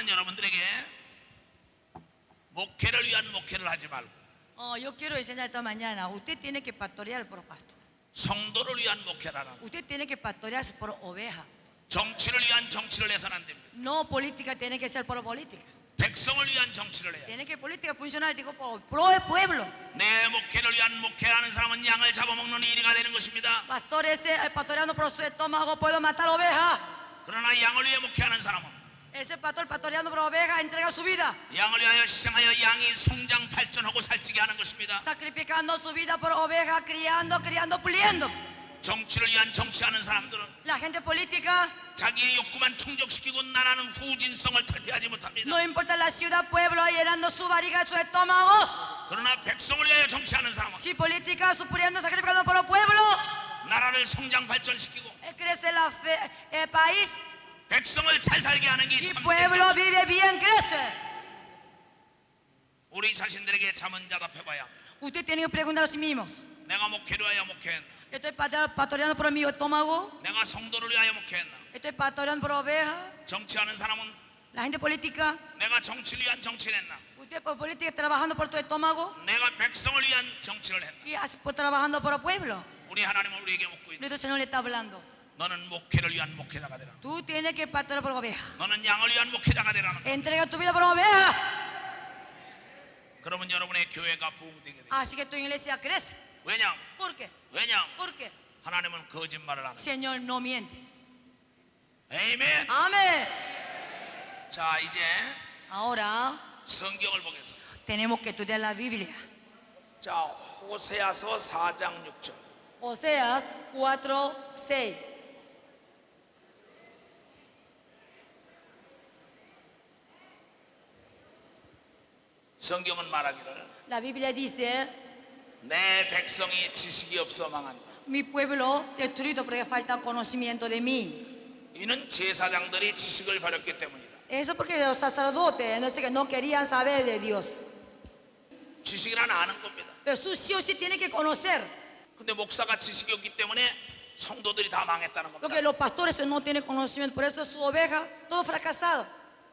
나는 여러분들에게 목회를 위한 목회를 하지 말고 Yo quiero enseñar esta mañana. Usted tiene que pastorear por pastor. 성도를 위한 목회라는 Usted tiene que pastorear por oveja. 정치를 위한 정치를 해서는 안 됩니다. No política tiene que ser por política. 백성을 위한 정치를 해야 돼. Tiene que política funcionar digo pro el pueblo. 내 목회를 위한 목회라는 사람은 양을 잡아먹는 일이가 되는 것입니다. Pastor ese pastoreando por su estómago puedo matar oveja. 그러나 양을 위해 목회하는 사람은 Ese pastor pastoreando por oveja entrega su vida. 양을 위하여 희생하여 양이 성장 발전하고 살찌게 하는 것입니다. Sacrificando su vida por oveja, criando, puliendo. 정치를 위한 정치하는 사람들은 La gente política, 자기의 욕구만 충족시키고 나라는 후진성을 탈피하지 못합니다. no importa la ciudad, pueblo, llenando su barriga, sus estómagos. 그러나 백성을 위하여 정치하는 사람은 Si política, sufriendo, sacrificando por el pueblo, 나라를 성장 발전시키고 crece la fe, el país 백성을 잘 살게 하는 게 y 참된 pueblo 정치. vive bien, crece. 우리 자신들에게 자문자답해봐야 합니다. Usted tiene que preguntar a sí mismos. 내가 목회를 위하여 목회했나? ¿Estoy pastoreando por mi estómago? 내가 성도를 위하여 목회했나? ¿Estoy pastoreando por oveja? 정치하는 사람은 La gente política, 내가 정치를 위한 정치를 했나? usted por política trabajando por tu estómago 내가 백성을 위한 정치를 했나? y por trabajando por el pueblo. 우리 하나님은 우리에게 묻고 있다. Nuestro Señor le está hablando. 너는 목회를 위한 목회자가 되라. Tú tienes que pastorear por oveja. 너는 양을 위한 목회자가 되라는 거야. Entrega tu vida por oveja. 그러면 여러분의 교회가 부흥되게 돼. Así que tu iglesia crece. 왜냐? ¿Por qué? 왜냐? ¿Por qué? 하나님은 거짓말을 안 El 해. Señor no miente. 아멘. Amén. 자, 이제 Ahora 성경을 보겠습니다. tenemos que estudiar la Biblia. 자, 호세아서 4장 6절. Oseas 4:6. 성경은 말하기를 La Biblia dice, 내 백성이 지식이 없어 망한다. mi pueblo destruido porque falta conocimiento de mí. 이는 제사장들이 지식을 버렸기 때문이다. Eso porque los sacerdotes no sé, que no querían saber de Dios. 지식이란 아는 겁니다. Pero tú sí o sí tienes que conocer. 근데 목사가 지식이 없기 때문에 성도들이 다 망했다는 겁니다. Porque los pastores no tienen conocimiento. Por eso su oveja, todo fracasado.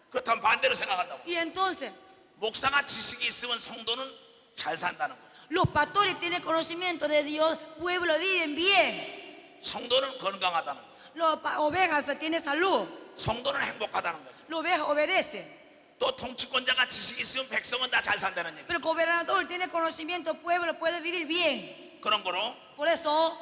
그렇다면 반대로 생각한다고. Y entonces, 목사가 지식이 있으면 성도는 잘 산다는 거죠. los pastores tienen conocimiento de Dios. Pueblo viven bien. 성도는 건강하다는 거죠. Las ovejas tienen salud. 성도는 행복하다는 거죠. La oveja obedece. 또 통치권자가 지식이 있으면 백성은 다 잘 산다는 얘기. Pero el gobernador tiene conocimiento. Pueblo puede vivir bien. 그런 거로 Por eso,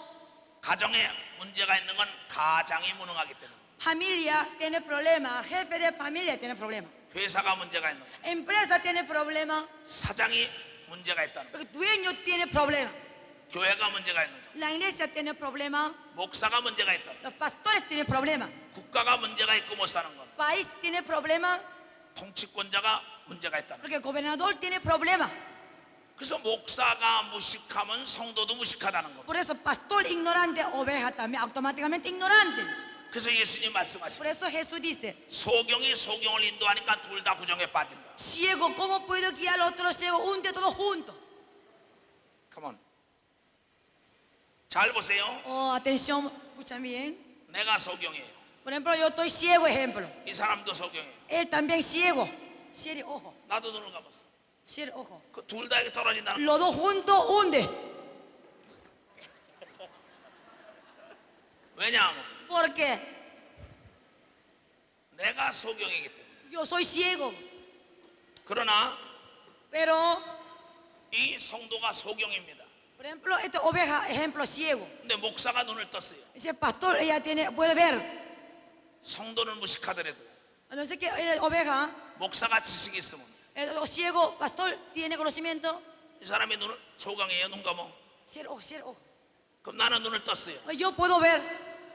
가정에 문제가 있는 건 가장이 무능하기 때문에. familia tiene problemas. Jefe de familia tiene problemas. 회사가 문제가 있는 거. Empresa tiene problemas. 사장이 문제가 있다는 거. Porque dueño tiene problemas. 교회가 문제가 있는 거. La iglesia tiene problemas. 목사가 문제가 있다는 거. Los pastores tienen problemas. 국가가 문제가 있고 못 사는 건 País tiene problemas. 통치권자가 문제가 있다는 거. Porque el gobernador tiene problemas. 그래서 목사가 무식하면 성도도 무식하다는 거. Por eso, pastor ignorante, oveja también automáticamente ignorante. 그래서 예수님 Por 말씀하십니다. eso Jesús dice, 소경이 소경을 인도하니까 둘 다 구정에 빠진다. ciego, ¿cómo puedo guiar al otro ciego? Hunde todos juntos. Come on. 잘 보세요. Oh, atención, escuchan bien. 내가 소경이에요. Por ejemplo, yo estoy ciego, ejemplo. 이 사람도 소경이에요. Él también ciego. Ciego, ojo. 나도 눈을 감았어. Ciego, ojo. 그 둘 다 이렇게 떨어진다는 거. Los dos juntos hunde. 왜냐하면 ¿Por qué? 내가 소경이기 때문에. Yo soy ciego. 그러나 Pero, 이 성도가 소경입니다. por ejemplo, esta oveja, ejemplo, ciego. 근데 목사가 눈을 떴어요. Ese pastor, ella puede ver. 성도는 무식하더라도 Entonces, que la oveja, 목사가 지식이 있으면 el ciego, pastor, tiene conocimiento. 이 사람이 눈을 소경이에요. 눈 감어. Ciego, ciego. 그럼 나는 눈을 떴어요. Yo puedo ver.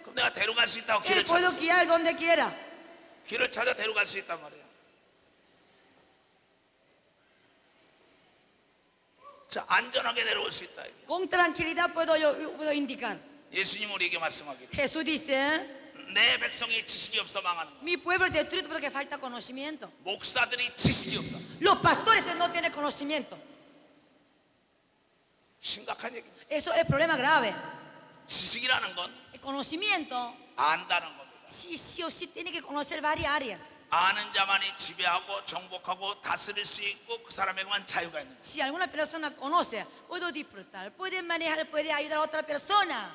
그럼 내가 데려갈 수 있다고 Él 길을 puedo 찾았어. guiar donde quiera. 길을 찾아 데려갈 수 있단 말이야. 자, 안전하게 내려올 수 있다. 이게. Con tranquilidad puedo indicar. 예수님 우리에게 말씀하기를 Jesús dice, 내 백성이 지식이 없어 망하는 거. mi pueblo es destruido porque falta conocimiento. 목사들이 지식이 없다. Los pastores no tienen conocimiento. 심각한 얘기입니다. Eso es problema grave. 지식이라는 건 El conocimiento, 안다는 겁니다. sí o sí tiene que conocer varias áreas. 아는 자만이 지배하고 정복하고 다스릴 수 있고 그 사람에게만 자유가 있는 거예요. Si alguna persona conoce, puedo disfrutar, puede manejar, puede ayudar a otra persona.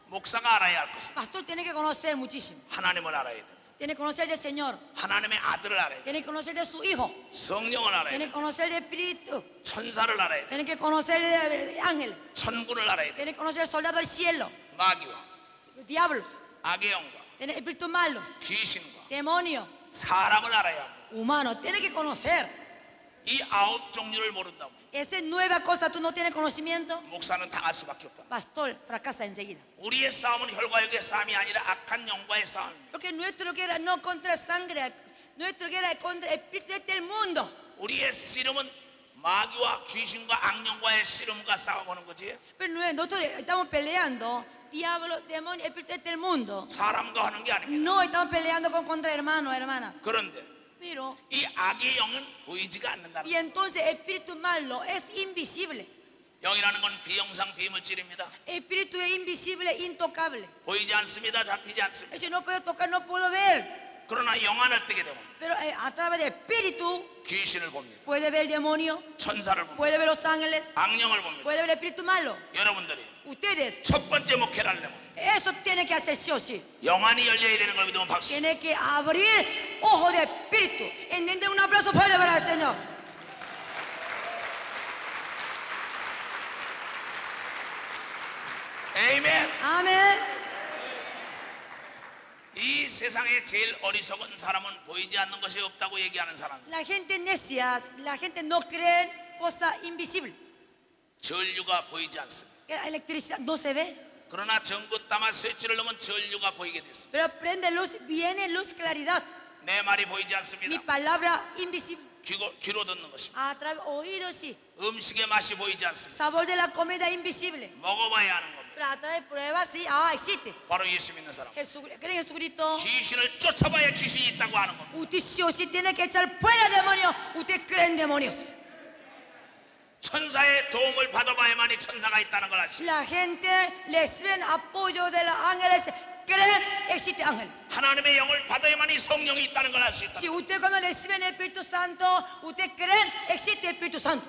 목사가 알아야 할 것은 Pastor tiene que conocer muchísimo. 하나님을 알아야 돼. Tiene que conocer del Señor. 하나님의 아들을 알아야 돼. Tiene que conocer de su Hijo. 성령을 알아야 Tiene 돼. que conocer del Espíritu. 천사를 알아야 돼. Tiene que conocer de ángeles. 천군을 알아야 돼. Tiene que conocer soldados del cielo. 마귀와 Diablos. 악의 영과 Tiene espíritus malos. 귀신과 Demonios. 사람을 알아야 합니다. Humanos. Tiene que conocer. 이 9 종류를 모른다고 Esa nueva cosa, tú no tienes conocimiento. 목사는 당할 수밖에 없다. Pastor, fracasa enseguida. 우리의 싸움은 혈과 육의 싸움이 아니라 악한 영과의 싸움입니다. Porque nuestro guerra no contra sangre, nuestra guerra es contra el espíritu del mundo. 우리의 씨름은 마귀와 귀신과 악령과의 씨름과 싸워보는 거지. Pero nosotros estamos peleando, diablo, demonio, espíritu del mundo. 사람과 하는 게 아닙니다. No estamos peleando contra hermanos, hermanas. 그런데 Pero, 이 악의 영은 보이지가 않는다. y entonces el espíritu malo es invisible. 영이라는 건 비영상 비물질입니다. El espíritu es invisible, intocable. 보이지 않습니다. 잡히지 않습니다. Es decir, no puedo tocar, no puedo ver. 그러나 영 안을 뜨게 되면 Pero a través del espíritu 귀신을 봅니다. puede ver el demonio, 천사를 봅니다. puede ver los ángeles, 악령을 봅니다. puede ver el espíritu malo. 여러분들이 Ustedes, 첫 번째 목회를 하려면 eso tiene que hacer sí o sí. 영안이 열려야 되는 걸 믿으면 박수. Tiene que abrir ojos de espíritu. ¿Entienden? Un aplauso fuerte para el Señor. 아멘. Amén. 이 세상에 제일 어리석은 사람은 보이지 않는 것이 없다고 얘기하는 사람. La gente necia, la gente no cree en cosas invisibles. 전류가 보이지 않습니다. Que la electricidad no se ve. 그러나 전구 담아 스위치를 넣으면 전류가 보이게 됐습니다. Pero prende luz, viene luz, claridad. 내 말이 보이지 Mi 않습니다. palabra invisible. 귀로 듣는 것입니다. A través oídos sí. 음식의 맛이 보이지 않습니다. Sabor de la comida invisible. 먹어봐야 하는 겁니다. Pero a través de pruebas sí. Ah, existe. 바로 예수 믿는 사람. Jesús, ¿creen en Jesucristo? 귀신을 쫓아봐야 귀신이 있다고 하는 겁니다. Usted sí o sí tiene que echar fuera demonios. Usted cree en demonios. 천사의 도움을 받아봐야만이 천사가 있다는 걸 아시죠? La gente les ven apoyo de los ángeles. Creen, existe ángeles. 하나님의 영을 받아야만이 성령이 있다는 걸 알 수 있다. Si usted cuando reciben el Espíritu Santo, usted creen, existe el Espíritu Santo.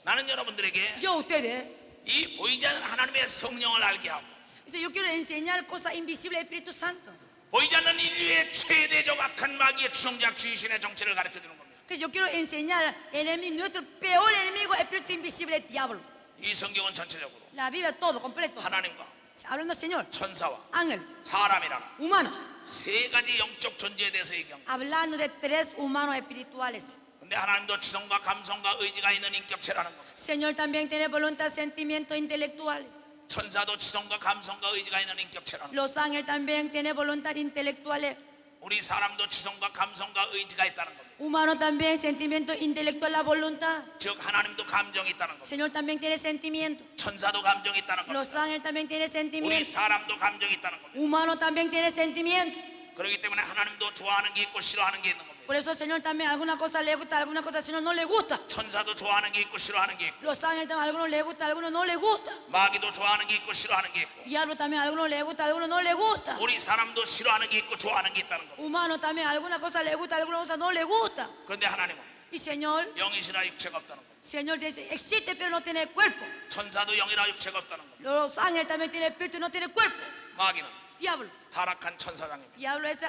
나는 여러분들에게 Yo a ustedes, 이 보이지 않는 하나님의 성령을 알게 하고 dice, yo quiero enseñar cosas invisibles del Espíritu Santo. 보이지 않는 인류의 최대적 악한 마귀의 주성자 귀신의 정체를 가르쳐 주는 겁니다. Que yo quiero enseñar al enemigo, nuestro peor enemigo, el espíritu invisible, el diablo. 이 성경은 전체적으로 La Biblia, todo, completo. 하나님과 Hablando del Señor, 천사와 ángeles, 사람이라는 humanos. 세 가지 영적 존재에 대해서 얘기합니다. Hablando de tres humanos espirituales. 근데 하나님도 지성과 감성과 의지가 있는 인격체라는 겁니다. Señor también tiene voluntad, sentimientos intelectuales. 천사도 지성과 감성과 의지가 있는 인격체라는 겁니다. Los ángeles también tienen voluntad intelectuales. 우리 사람도 지성과 감성과 의지가 있다는 겁니다. Humano también, sentimiento intelectual, la voluntad. 즉 하나님도 감정이 있다는 겁니다. Señor también tiene sentimiento. 천사도 감정이 있다는 겁니다. Los ángeles también tienen 우리 sentimiento. 사람도 감정이 있다는 겁니다. Humano también tiene sentimiento. 그렇기 때문에 하나님도 좋아하는 게 있고 싫어하는 게 있는 겁니다. Por eso, Señor, también alguna cosa le gusta, alguna cosa, Señor, no le gusta. 천사도 좋아하는 게 있고 싫어하는 게 있고 Los ángeles también, algunos le gusta, algunos no le gusta. 마귀도 좋아하는 게 있고 싫어하는 게 있고 Diablo también, algunos le gusta, algunos no le gusta. 우리 사람도 싫어하는 게 있고 좋아하는 게 있다는 겁니다. Humano también, alguna cosa le gusta, alguna cosa no le gusta. 그런데 하나님은 Y Señor, 영이시라 육체가 없다는 겁니다. Señor dice, existe pero no tiene cuerpo. 천사도 영이라 육체가 없다는 겁니다. Los ángeles también tienen espíritu y no tienen cuerpo. 마귀는 Diablo. 타락한 천사장입니다. Diablo es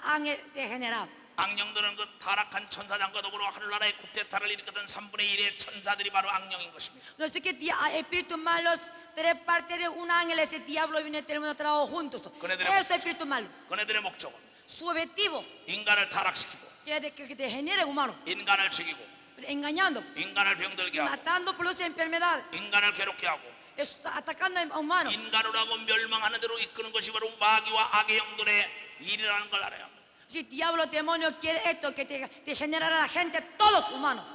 ángel degenerado. 악령들은 그 타락한 천사장과 더불어 하늘나라의 쿠데타를 일으켰던 3분의 1의 천사들이 바로 악령인 것입니다. No sé qué espíritus malos, tres partes de un ángel, ese diablo viene del mundo trabajó juntos. Esos espíritus malos. 그네들의 목적은 Su objetivo 인간을 타락시키고 es que degenere humano, 인간을 죽이고 engañando, 인간을 병들게 하고 matando por las enfermedades, 인간을 괴롭게 하고 atacando a humanos. 인간을 하고 멸망하는 대로 이끄는 것이 바로 마귀와 악의 영들의 일이라는 걸 알아야 합니다. Si diablo, demonio quiere esto, que te generara a la gente, todos humanos.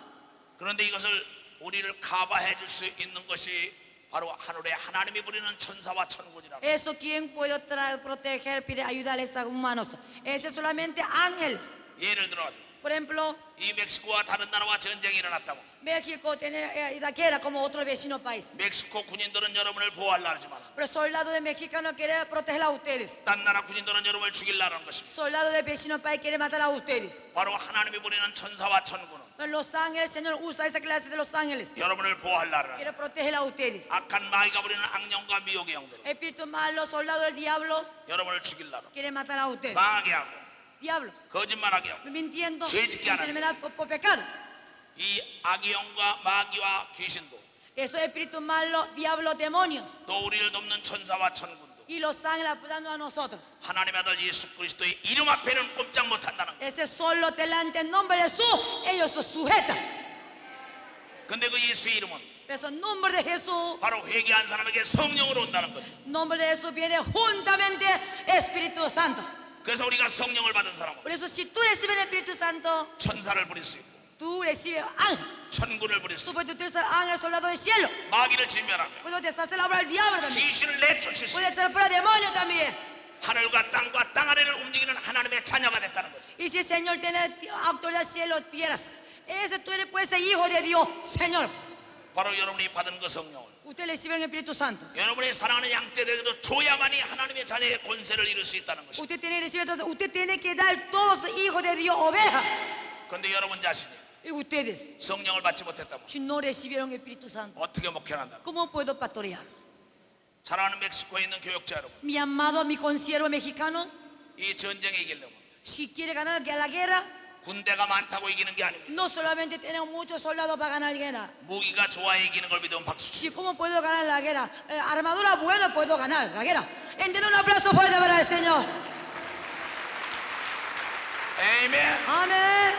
그런데 이것을 우리를 커버해 줄 수 있는 것이 바로 하늘에 하나님이 부리는 천사와 천군이라고. Eso, ¿quién puede proteger, pide ayudarles a humanos? Ese solamente ángeles. 예를 들어 Por ejemplo, 이 멕시코와 다른 나라와 전쟁이 일어났다고. México tiene la guerra como otro vecino país. 멕시코 군인들은 여러분을 보호하려 하지만 Pero soldados de mexicanos quieren proteger a ustedes. 딴 나라 군인들은 여러분을 죽이려는 것입니다. Soldados de vecino país quieren matar a ustedes. 바로 하나님이 보내는 천사와 천군은 Pero los ángeles, el Señor usa esa clase de los ángeles. 여러분을 보호하려는 Quiere proteger a ustedes. 악한 마귀가 부리는 악령과 미혹의 영들은 Espíritus malos, soldados del diablo, 여러분을 죽이려는 quieren matar a ustedes. 망하게 하고 Diablos, 거짓말하게 하고 mintiendo, 죄 짓게 하는 enfermedad por pecado. 이 악의 영과 마귀와 귀신도 Esos espíritus malos, diablos, demonios. 또 우리를 돕는 천사와 천군도 Y los ángeles apoyando a nosotros. 하나님의 아들 예수 그리스도의 이름 앞에는 꼼짝 못한다는 거예요. Ese solo delante del nombre de Jesús, ellos se sujetan. 근데 그 예수의 이름은 Pero el nombre de Jesús, 바로 회개한 사람에게 성령으로 온다는 거죠. nombre de Jesús viene juntamente Espíritu Santo. 그래서 우리가 성령을 받은 사람은 Por eso si tú recibes el Espíritu Santo, 천사를 부릴 수 있고 tú recibes ángel. 천군을 부릴 수 Tú 있고 puedes utilizar ángel, soldado del cielo. 마귀를 진멸하며 Puedes deshacer la obra del diablo también. 귀신을 내쫓을 수 Puedes 있고 echar fuera demonios también. 하늘과 땅과 땅 아래를 움직이는 하나님의 자녀가 됐다는 거죠. Y si el Señor tiene autoridad cielo, tierras, ese tú eres, puedes ser hijo de Dios, Señor. 바로 여러분이 받은 그 성령을 Usted recibe el Espíritu Santo. 여러분이 사랑하는 양떼들에게도 줘야만이 하나님의 자녀의 권세를 이룰 수 있다는 것입니다. Usted tiene que recibir todo. Usted tiene que dar todos hijos de Dios, ovejas. 그런데 여러분 자신이 Y ustedes, 성령을 받지 못했다면 si no recibieron el Espíritu Santo, 어떻게 목회한다? ¿cómo puedo pastorear? 사랑하는 멕시코에 있는 교역자 여러분, Mi amado, mi consiervos mexicanos, 이 전쟁에 이기려면 si quiere ganar la guerra, 군대가 많다고 이기는 게 아닙니다. no solamente tenemos muchos soldados para ganar la guerra. 무기가 좋아야 이기는 걸 믿으면 박수 치시죠. Si cómo puedo ganar la guerra, armadura buena puedo ganar la guerra. Entiendo, un aplauso fuerte para el Señor. 아멘. Amén.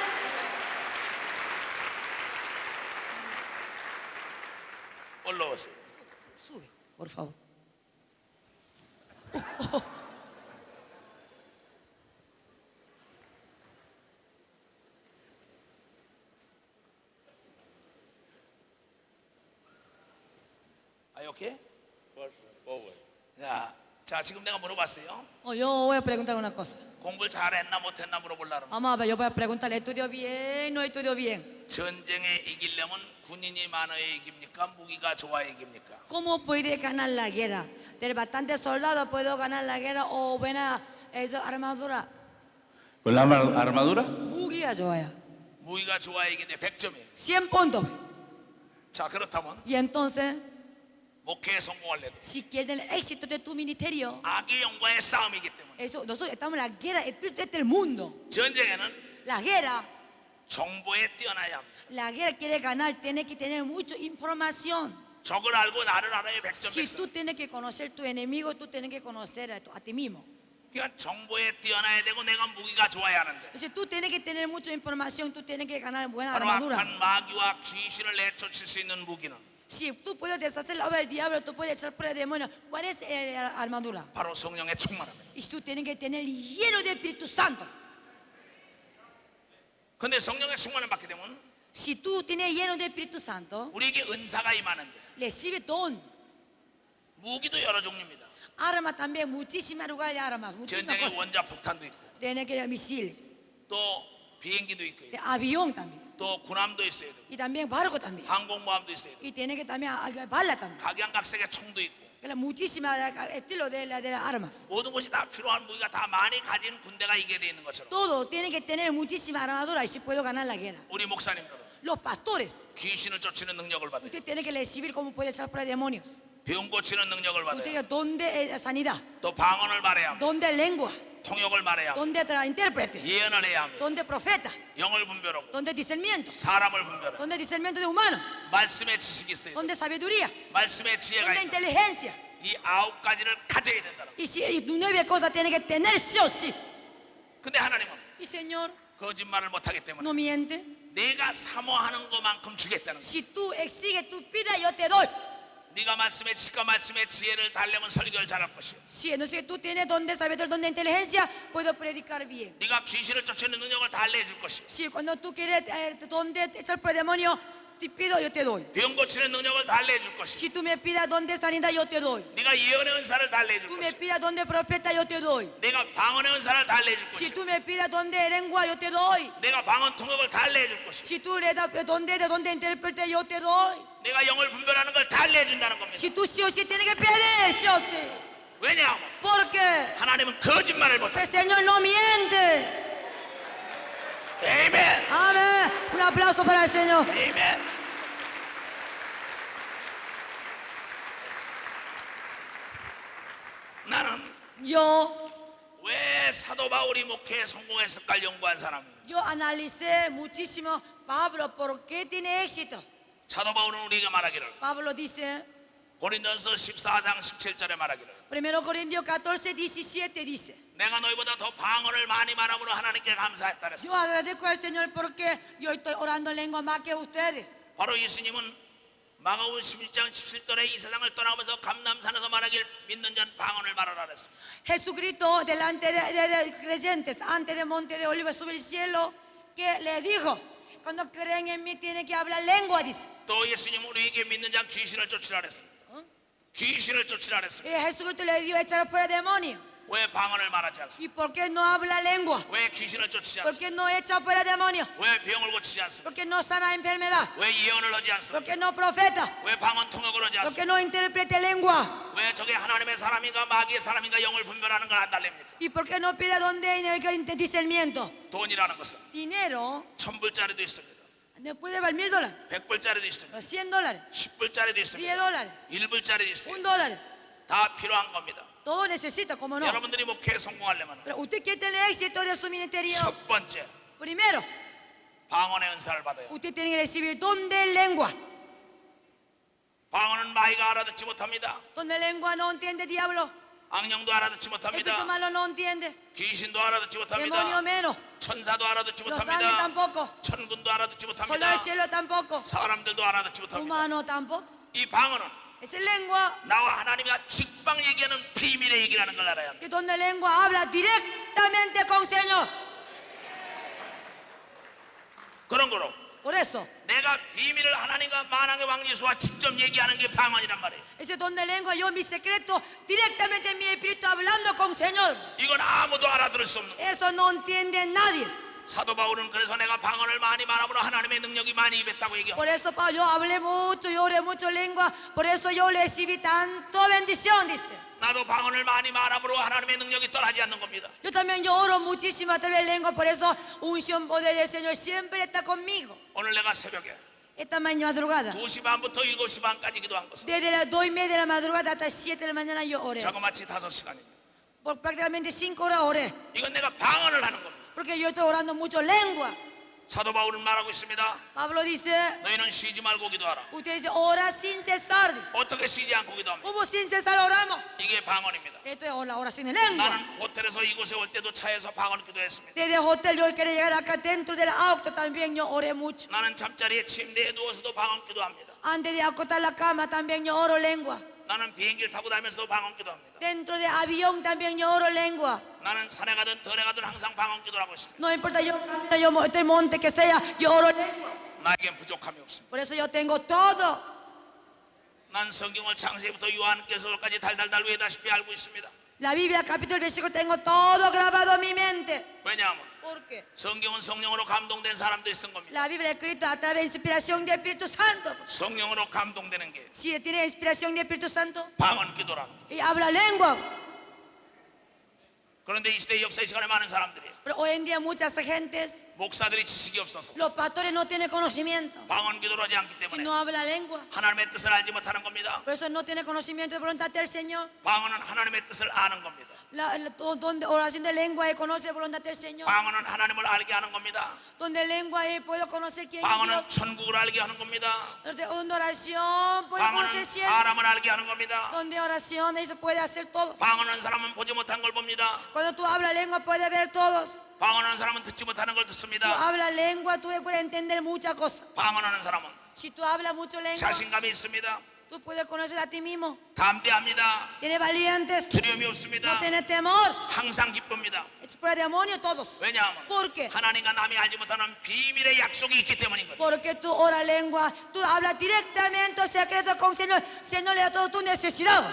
올라오세요. Sube, por favor. Are you okay? 자, 지금 내가 물어봤어요. Oh, yo voy a preguntar una cosa. 공부를 잘했나 못했나 물어보려면 Vamos a ver, yo voy a preguntar, ¿estudió bien? ¿No estudió bien? 전쟁에 이기려면 군인이 많아야 이깁니까? 무기가 좋아야 이깁니까? ¿Cómo puede ganar la guerra? ¿De bastantes soldados puedo ganar la guerra o buena armadura? ¿Con la armadura? 무기가 좋아요. 무기가 좋아야 이기는데 100점이에요. 100 puntos. 자, 그렇다면 Y entonces, 목회에 성공할래도 si quieren el éxito de tu ministerio, 악의 영과의 싸움이기 때문에 eso, nosotros estamos en la guerra espiritual del mundo. 전쟁에는 La guerra, 정보에 뛰어나야 합니다. la guerra quiere ganar, tiene que tener mucha información. 적을 알고 나를 알아야 100점 Si 100점. tú tienes que conocer tu enemigo, tú tienes que conocer a ti mismo. 그러니까 정보에 뛰어나야 되고 내가 무기가 좋아야 하는데 Si tú tienes que tener mucha información, tú tienes que ganar buena 바로 armadura. 악한 마귀와 귀신을 내쫓을 수 있는 무기는 Si tú puedes deshacer la obra del diablo, tú puedes echar fuera el demonio. ¿Cuál es la armadura? 바로 성령의 충만함이에요. Y tú tienes que tener lleno de Espíritu Santo. 근데 성령의 충만을 받게 되면 Si tú tienes lleno de Espíritu Santo, 우리에게 은사가 임하는데 recibe don. 무기도 여러 종류입니다. Armas también, muchísimas lugares de armas, muchísimas 전쟁에 cosas. 원자 폭탄도 있고 Tiene que tener misiles, 또 비행기도 있고 de avión también. 또 군함도 있어야 되고 Y también barco también. 항공모함도 있어야 되고 Y tiene que también bala también. 각양각색의 총도 있고 Que muchísimas estilos de las armas. 모든 것이 다 필요한 무기가 다 많이 가진 군대가 이게 돼 있는 것처럼 Todo tiene que tener muchísimas armaduras y si puedo ganar la guerra. 우리 목사님들은 Los pastores, 귀신을 쫓는 능력을 받아요. usted tiene que recibir cómo puede echar fuera demonios. 병 고치는 능력을 받아요. Usted, ¿dónde es sanidad? 또 방언을 말해야 합니다. ¿Dónde es lengua? 통역을 말해야 합니다. ¿Dónde es intérprete? 예언을 해야 합니다. ¿Dónde es profeta? 영을 분별하고 ¿Dónde es discernimiento? 사람을 분별하고 ¿Dónde es discernimiento de humano? 말씀의 지식이 있어야 돼요. ¿Dónde es sabiduría? 말씀의 지혜가 ¿Dónde es 있다. inteligencia? 이 9가지를 가져야 된다. Y si y 9 cosas tiene que tener sí o sí. 근데 하나님은 Y Señor 거짓말을 못하기 때문에 no miente. 내가 사모하는 것만큼 주겠다는 거야. Si tú exiges, tú pidas, yo te doy. 네가 말씀의 지식과 말씀의 지혜를 달래면 설교를 잘할 것이요. Si entonces tú tienes donde saber, donde inteligencia, puedo predicar bien. 네가 귀신을 쫓는 능력을 달래줄 것이요. Si cuando tú quieres donde echar por el demonio, te pido, yo te doy. 병 고치는 능력을 달래줄 것이고 Si tú me pidas donde sanidad, yo te doy. 네가 예언의 은사를 달래줄 Tú me 것이고 pidas donde profeta, yo te doy. 내가 방언의 은사를 달래줄 Si 것이고 tú me pidas donde lengua, yo te doy. 내가 방언 통역을 달래줄 것이고 Si tú le das de donde interprete, yo te doy. 내가 영을 분별하는 걸 달래준다는 겁니다. Si tú sí o sí tienes que pedir, sí o sí. 왜냐하면 Porque 하나님은 거짓말을 못해. el Señor no miente. 아멘. Amén. Un aplauso para el Señor. 아멘. 나는 Yo 왜 사도 바울이 목회에 성공했을까 연구한 사람입니다. analicé muchísimo Pablo, ¿por qué tiene éxito? 사도 바울은 우리에게 말하기를 Pablo dice, 고린도전서 14장 17절에 말하기를 1 Corintios 14, 17 dice, 내가 너희보다 더 방언을 많이 말함으로 하나님께 감사했다 그랬어. yo agradezco al Señor porque yo estoy orando en lengua más que ustedes. 바로 예수님은 마가복음 16장 17절에 이 세상을 떠나면서 감람산에서 말하길 믿는 자는 방언을 말하라 그랬어. Jesucristo delante de creyentes, antes del monte de Olivos sobre el cielo, que le dijo, cuando creen en mí tienen que hablar lengua, dice. 또 예수님은 우리에게 믿는 자는 귀신을 쫓으라 그랬어. 귀신을 쫓으라 그랬어. Y Jesucristo le dio echar fuera demonios. 왜 방언을 말하지 않습니까? ¿Y por qué no habla lengua? 왜 귀신을 쫓지 ¿Por 않습니까? qué no echa fuera demonios? 왜 병을 고치지 않습니까? ¿Por qué no sana enfermedad? 왜 예언을 하지 ¿Por 않습니까? qué no profeta? 왜 방언 통역을 하지 ¿Por 않습니까? qué no interprete lengua? 왜 저게 하나님의 사람인가 마귀의 사람인가 영을 분별하는 걸 안 달랩니까? ¿Y por qué no pide donde hay discernimiento? 돈이라는 것은 Dinero, 1000불짜리도 있습니다. después de valer $1000, 100불짜리도 있습니다. los $100, 10불짜리도 있습니다. $10, 1불짜리도 있습니다. $1. 다 필요한 겁니다. Todo necesita, como no. 여러분들이 목회에 성공하려면 Pero usted quiere tener éxito de su ministerio. 첫 번째 Primero, 방언의 은사를 받아요. usted tiene que recibir don de lengua. 방언은 마귀가 알아듣지 못합니다. Don de lengua no entiende diablo. 악령도 알아듣지 Espíritu 못합니다. malo no entiende. 귀신도 알아듣지 Demonio 못합니다. menos. 천사도 알아듣지 Los ángeles 못합니다. tampoco. 천군도 알아듣지 Solo 못합니다. el cielo tampoco. 사람들도 알아듣지 못합니다. Humano tampoco. 이 방언은 Esa lengua, 나와 하나님과 직방 얘기하는 비밀의 얘기라는 걸 알아야 합니다. que don de lengua habla directamente con el Señor. 그런 거로 Por eso, 내가 비밀을 하나님과 만왕의 왕 예수와 직접 얘기하는 게 방언이란 말이에요. ese don de lengua, yo mi secreto directamente en mi espíritu hablando con el Señor. 이건 아무도 알아들을 수 없는 거예요. Eso no entiende nadie. 사도 바울은 그래서 내가 방언을 많이 말함으로 하나님의 능력이 많이 입했다고 얘기합니다. Por eso, Pablo, yo hablé mucho, yo oré mucho lengua, por eso yo recibí tanto bendición, dice. 나도 방언을 많이 말함으로 하나님의 능력이 떠나지 않는 겁니다. Yo también yo oro muchísimo a través de lengua, por eso unción poder del Señor siempre está conmigo. 오늘 내가 새벽에 Esta mañana madrugada, 2시 반부터 7시 반까지 기도한 것은 desde las 2:30 de la madrugada hasta 7 de la mañana yo oré. 자그마치 5시간입니다. Por prácticamente 5 horas oré, 이건 내가 방언을 하는 겁니다. porque yo estoy orando mucho lengua. 사도 바울은 말하고 있습니다. Pablo dice, 너희는 쉬지 말고 기도하라. usted dice, ora sin cesar, dice. 어떻게 쉬지 않고 기도합니까? ¿Cómo sin cesar oramos? 이게 방언입니다. Esto es la oración en lengua. 나는 호텔에서 이곳에 올 때도 차에서 방언 기도했습니다. Desde el hotel yo quería llegar acá dentro del auto también yo oré mucho. 나는 잠자리에 침대에 누워서도 방언 기도합니다. Antes de acostar la cama también yo oro lengua. 나는 비행기를 타고 다니면서 방언 기도합니다. Dentro de avión también yo oro lengua. 나는 산에 가든 들에 가든 항상 방언 기도를 하고 있습니다. No importa yo el monte que sea, yo oro lengua. 나에겐 부족함이 없습니다. Por eso yo tengo todo. 난 성경을 창세기부터 요한께서까지 달달달 외다시피 알고 있습니다. La Biblia, capítulo, versículo, tengo todo grabado en mi mente. 왜냐하면 ¿Por qué? 성경은 성령으로 감동된 사람들이 쓴 겁니다. La Biblia escrita a través de inspiración del Espíritu Santo. 성령으로 감동되는 게 Si tiene inspiración del Espíritu Santo 방언 기도라는 거예요. y habla lengua. 그런데 이 시대 역사의 시간에 많은 사람들이 Pero hoy en día muchas gentes, 목사들이 지식이 없어서 los pastores no tienen conocimiento, 방언 기도를 하지 않기 que 때문에 no habla lengua. 하나님의 뜻을 알지 못하는 겁니다. Por eso no tiene conocimiento de voluntad del Señor. 방언은 하나님의 뜻을 아는 겁니다. Donde oración de lengua él conoce voluntad del Señor. 방언은 하나님을 알게 하는 겁니다. Donde lengua él puede conocer quién es 방언은 Dios. 천국을 알게 하는 겁니다. Donde oración puede 방언은 conocer el cielo. 사람을 알게 하는 겁니다. Donde oración él se puede hacer todo. 방언하는 사람은 보지 못한 걸 봅니다. Cuando tú hablas lengua puedes ver todos. 방언하는 사람은 듣지 못하는 걸 Tú 듣습니다. hablas lengua, tú puedes entender muchas cosas. 방언하는 사람은 Si tú hablas mucho lengua, 자신감이 있습니다. Tú puedes conocer a ti mismo. 담대합니다. Tienes valientes. 두려움이 No 없습니다. tienes temor. 항상 기쁩니다. Es por el demonio todos. 왜냐하면 ¿Por qué? 하나님과 남이 알지 못하는 비밀의 약속이 있기 때문인 거죠. Porque tú oras lengua, tú hablas directamente o secreto con el Señor. Señor le da toda tu necesidad.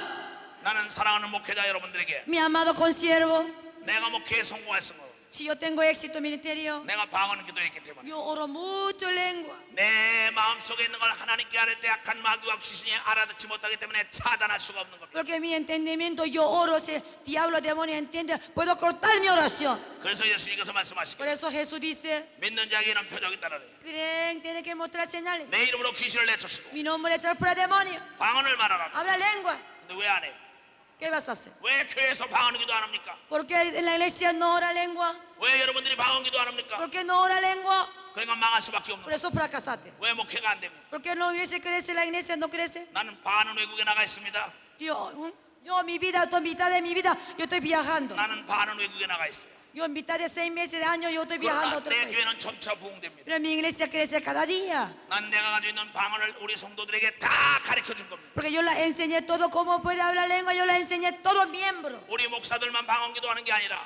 나는 사랑하는 목회자 여러분들에게 Mi amado consiervo, 내가 목회에 성공했으므로 si yo tengo éxito en ministerio, 내가 방언 기도했기 때문에 yo oro mucho lengua. 내 마음속에 있는 걸 하나님께 아뢰 때 약한 마귀와 귀신이 알아듣지 못하기 때문에 차단할 수가 없는 겁니다. Porque mi entendimiento, yo oro, si el diablo, demonio entiende, puedo cortar mi oración. 그래서 예수님께서 Por 말씀하시기를 eso Jesús dice, 믿는 자에게는 표적이 따르는 creen, tienen que mostrar señales. 내 이름으로 귀신을 내쫓으고 Mi nombre es echar fuera demonio. 방언을 말하라. Habla lengua. 근데 왜 안 해요? ¿Qué vas a hacer? 왜 교회에서 방언 기도 안 합니까? ¿Por qué en la iglesia no ora lengua? 왜 여러분들이 방언 기도 안 합니까? ¿Por qué no ora lengua? 그러니까 망할 수밖에 없는 Por 거예요. eso fracasaste. 왜 목회가 안 됩니까? ¿Por qué no iglesia crece, la iglesia no crece? 나는 반은 외국에 나가 있습니다. Yo mi vida, toda mitad de mi vida, yo estoy viajando. 나는 반은 외국에 나가 있어요. Yo en mitad de 6 meses de año, yo estoy viajando a 그러나 otro 내 país. 교회는 점차 부흥됩니다. Pero mi iglesia crece cada día. 난 내가 가지고 있는 방언을 우리 성도들에게 다 가르쳐 준 겁니다. Porque yo la enseñé todo cómo puede hablar lengua, yo la enseñé todo miembro. 우리 목사들만 방언 기도하는 게 아니라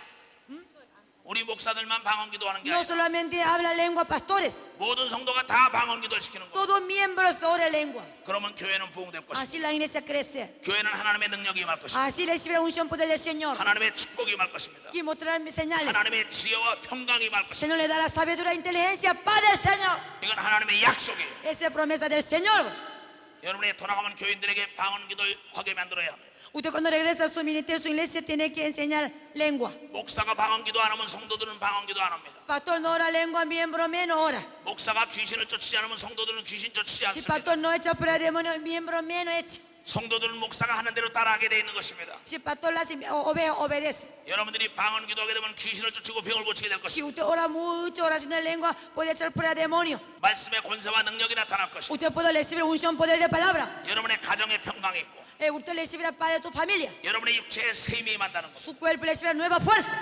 우리 목사들만 방언 기도하는 게 No 아니라 solamente habla lengua pastores, 모든 성도가 다 방언 기도를 시키는 거예요. todo miembros ora lengua. 그러면 교회는 부흥될 것입니다. Así la iglesia crece. 교회는 하나님의 능력이 임할 것입니다. Así recibe unción poder del Señor. 하나님의 축복이 임할 것입니다. Y mostrar señales. 하나님의 지혜와 평강이 임할 El 것입니다. Señor le da la sabiduría e inteligencia para el Señor. 이건 하나님의 약속이에요. Esa es promesa del Señor. 여러분이 돌아가면 교인들에게 방언 기도를 하게 만들어야 합니다. Usted cuando regresa a su ministerio, su iglesia, tiene que enseñar lengua. 목사가 방언 기도 안 하면 성도들은 방언 기도 안 합니다. Pastor no ora lengua, miembro menos ora. 목사가 귀신을 쫓지 않으면 성도들은 귀신 쫓지 Si 않습니다. pastor no echa fuera demonio, miembro menos echa. 성도들은 목사가 하는 대로 따라하게 돼 있는 것입니다. Si pastor la hace, obedece. 여러분들이 방언 기도하게 되면 귀신을 쫓고 병을 고치게 될 Si 것입니다. usted ora mucho, oración de lengua, puede echar fuera demonio. 말씀의 권세와 능력이 나타날 것입니다. Usted puede recibir unción, poder de palabra. 여러분의 가정에 평강이 있고 Usted recibirá paz de tu familia. 여러분의 육체에 셈이 임한다는 것. Su cuerpo recibirá nueva fuerza.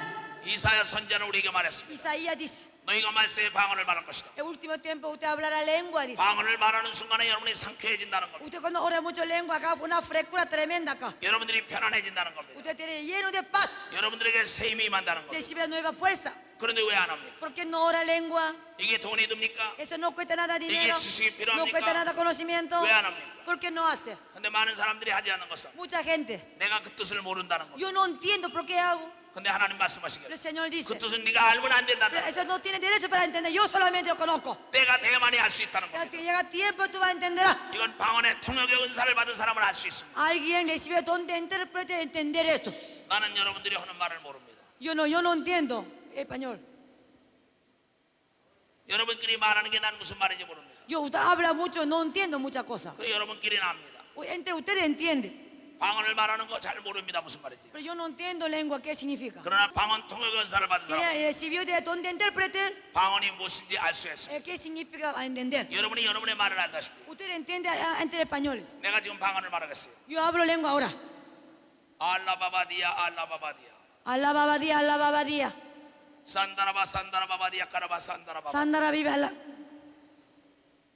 이사야 선지자는 우리에게 말했습니다. Isaías dice, 너희가 말세에 방언을 말할 것이다. en último tiempo usted hablará lengua, dice. 방언을 말하는 순간에 여러분이 상쾌해진다는 겁니다. Usted cuando ora mucho lengua acá, una frescura tremenda acá. 여러분들이 편안해진다는 겁니다. Usted tiene lleno de paz. 여러분들에게 셈이 임한다는 겁니다. Recibirá nueva fuerza. 그런데 왜 안 합니까? ¿Por qué no ora lengua? 이게 돈이 듭니까? Eso no cuesta nada dinero. 지식이 No 필요합니까? cuesta nada conocimiento. 왜 안 합니까? ¿Por qué no hace? 근데 많은 사람들이 하지 않는 것은 Mucha gente. 내가 그 뜻을 모른다는 겁니다. Yo no entiendo por qué hago. 근데 하나님 Pero 말씀하시기를 el Señor 그 dice, 뜻은 네가 알면 안 pero 된다는 eso no tiene derecho para entender. Yo solamente lo conozco. 때가 돼야만이 할 수 있다는 Ya 겁니다. que llega tiempo tú vas a entender. 이건 방언의 통역의 은사를 받은 사람은 알 수 있습니다. Alguien recibe don de intérprete de entender esto. 나는 여러분들이 하는 말을 모릅니다. Yo no entiendo español. 여러분끼리 말하는 게 난 무슨 말인지 모릅니다. Usted habla mucho, no entiendo muchas cosas. 그 여러분끼리는 압니다. Entre ustedes entienden. 방언을 말하는 거 잘 모릅니다. 무슨 말인지. Pero yo no entiendo lengua, ¿qué significa? 그러나 방언 통역의 은사를 받은 Quien 사람 recibió de don de intérpretes, 방언이 무엇인지 알 수 있습니다. ¿qué significa a entender? 여러분이 여러분의 말을 알다시피 Usted entiende entre españoles. 내가 지금 방언을 말하겠어요. Yo hablo lengua ahora. 알라바바디야 알라바바디야 Alababadía, alababadía. 산다라바 산다라바바디야 까라바 산다라바 Sandara vive Allah.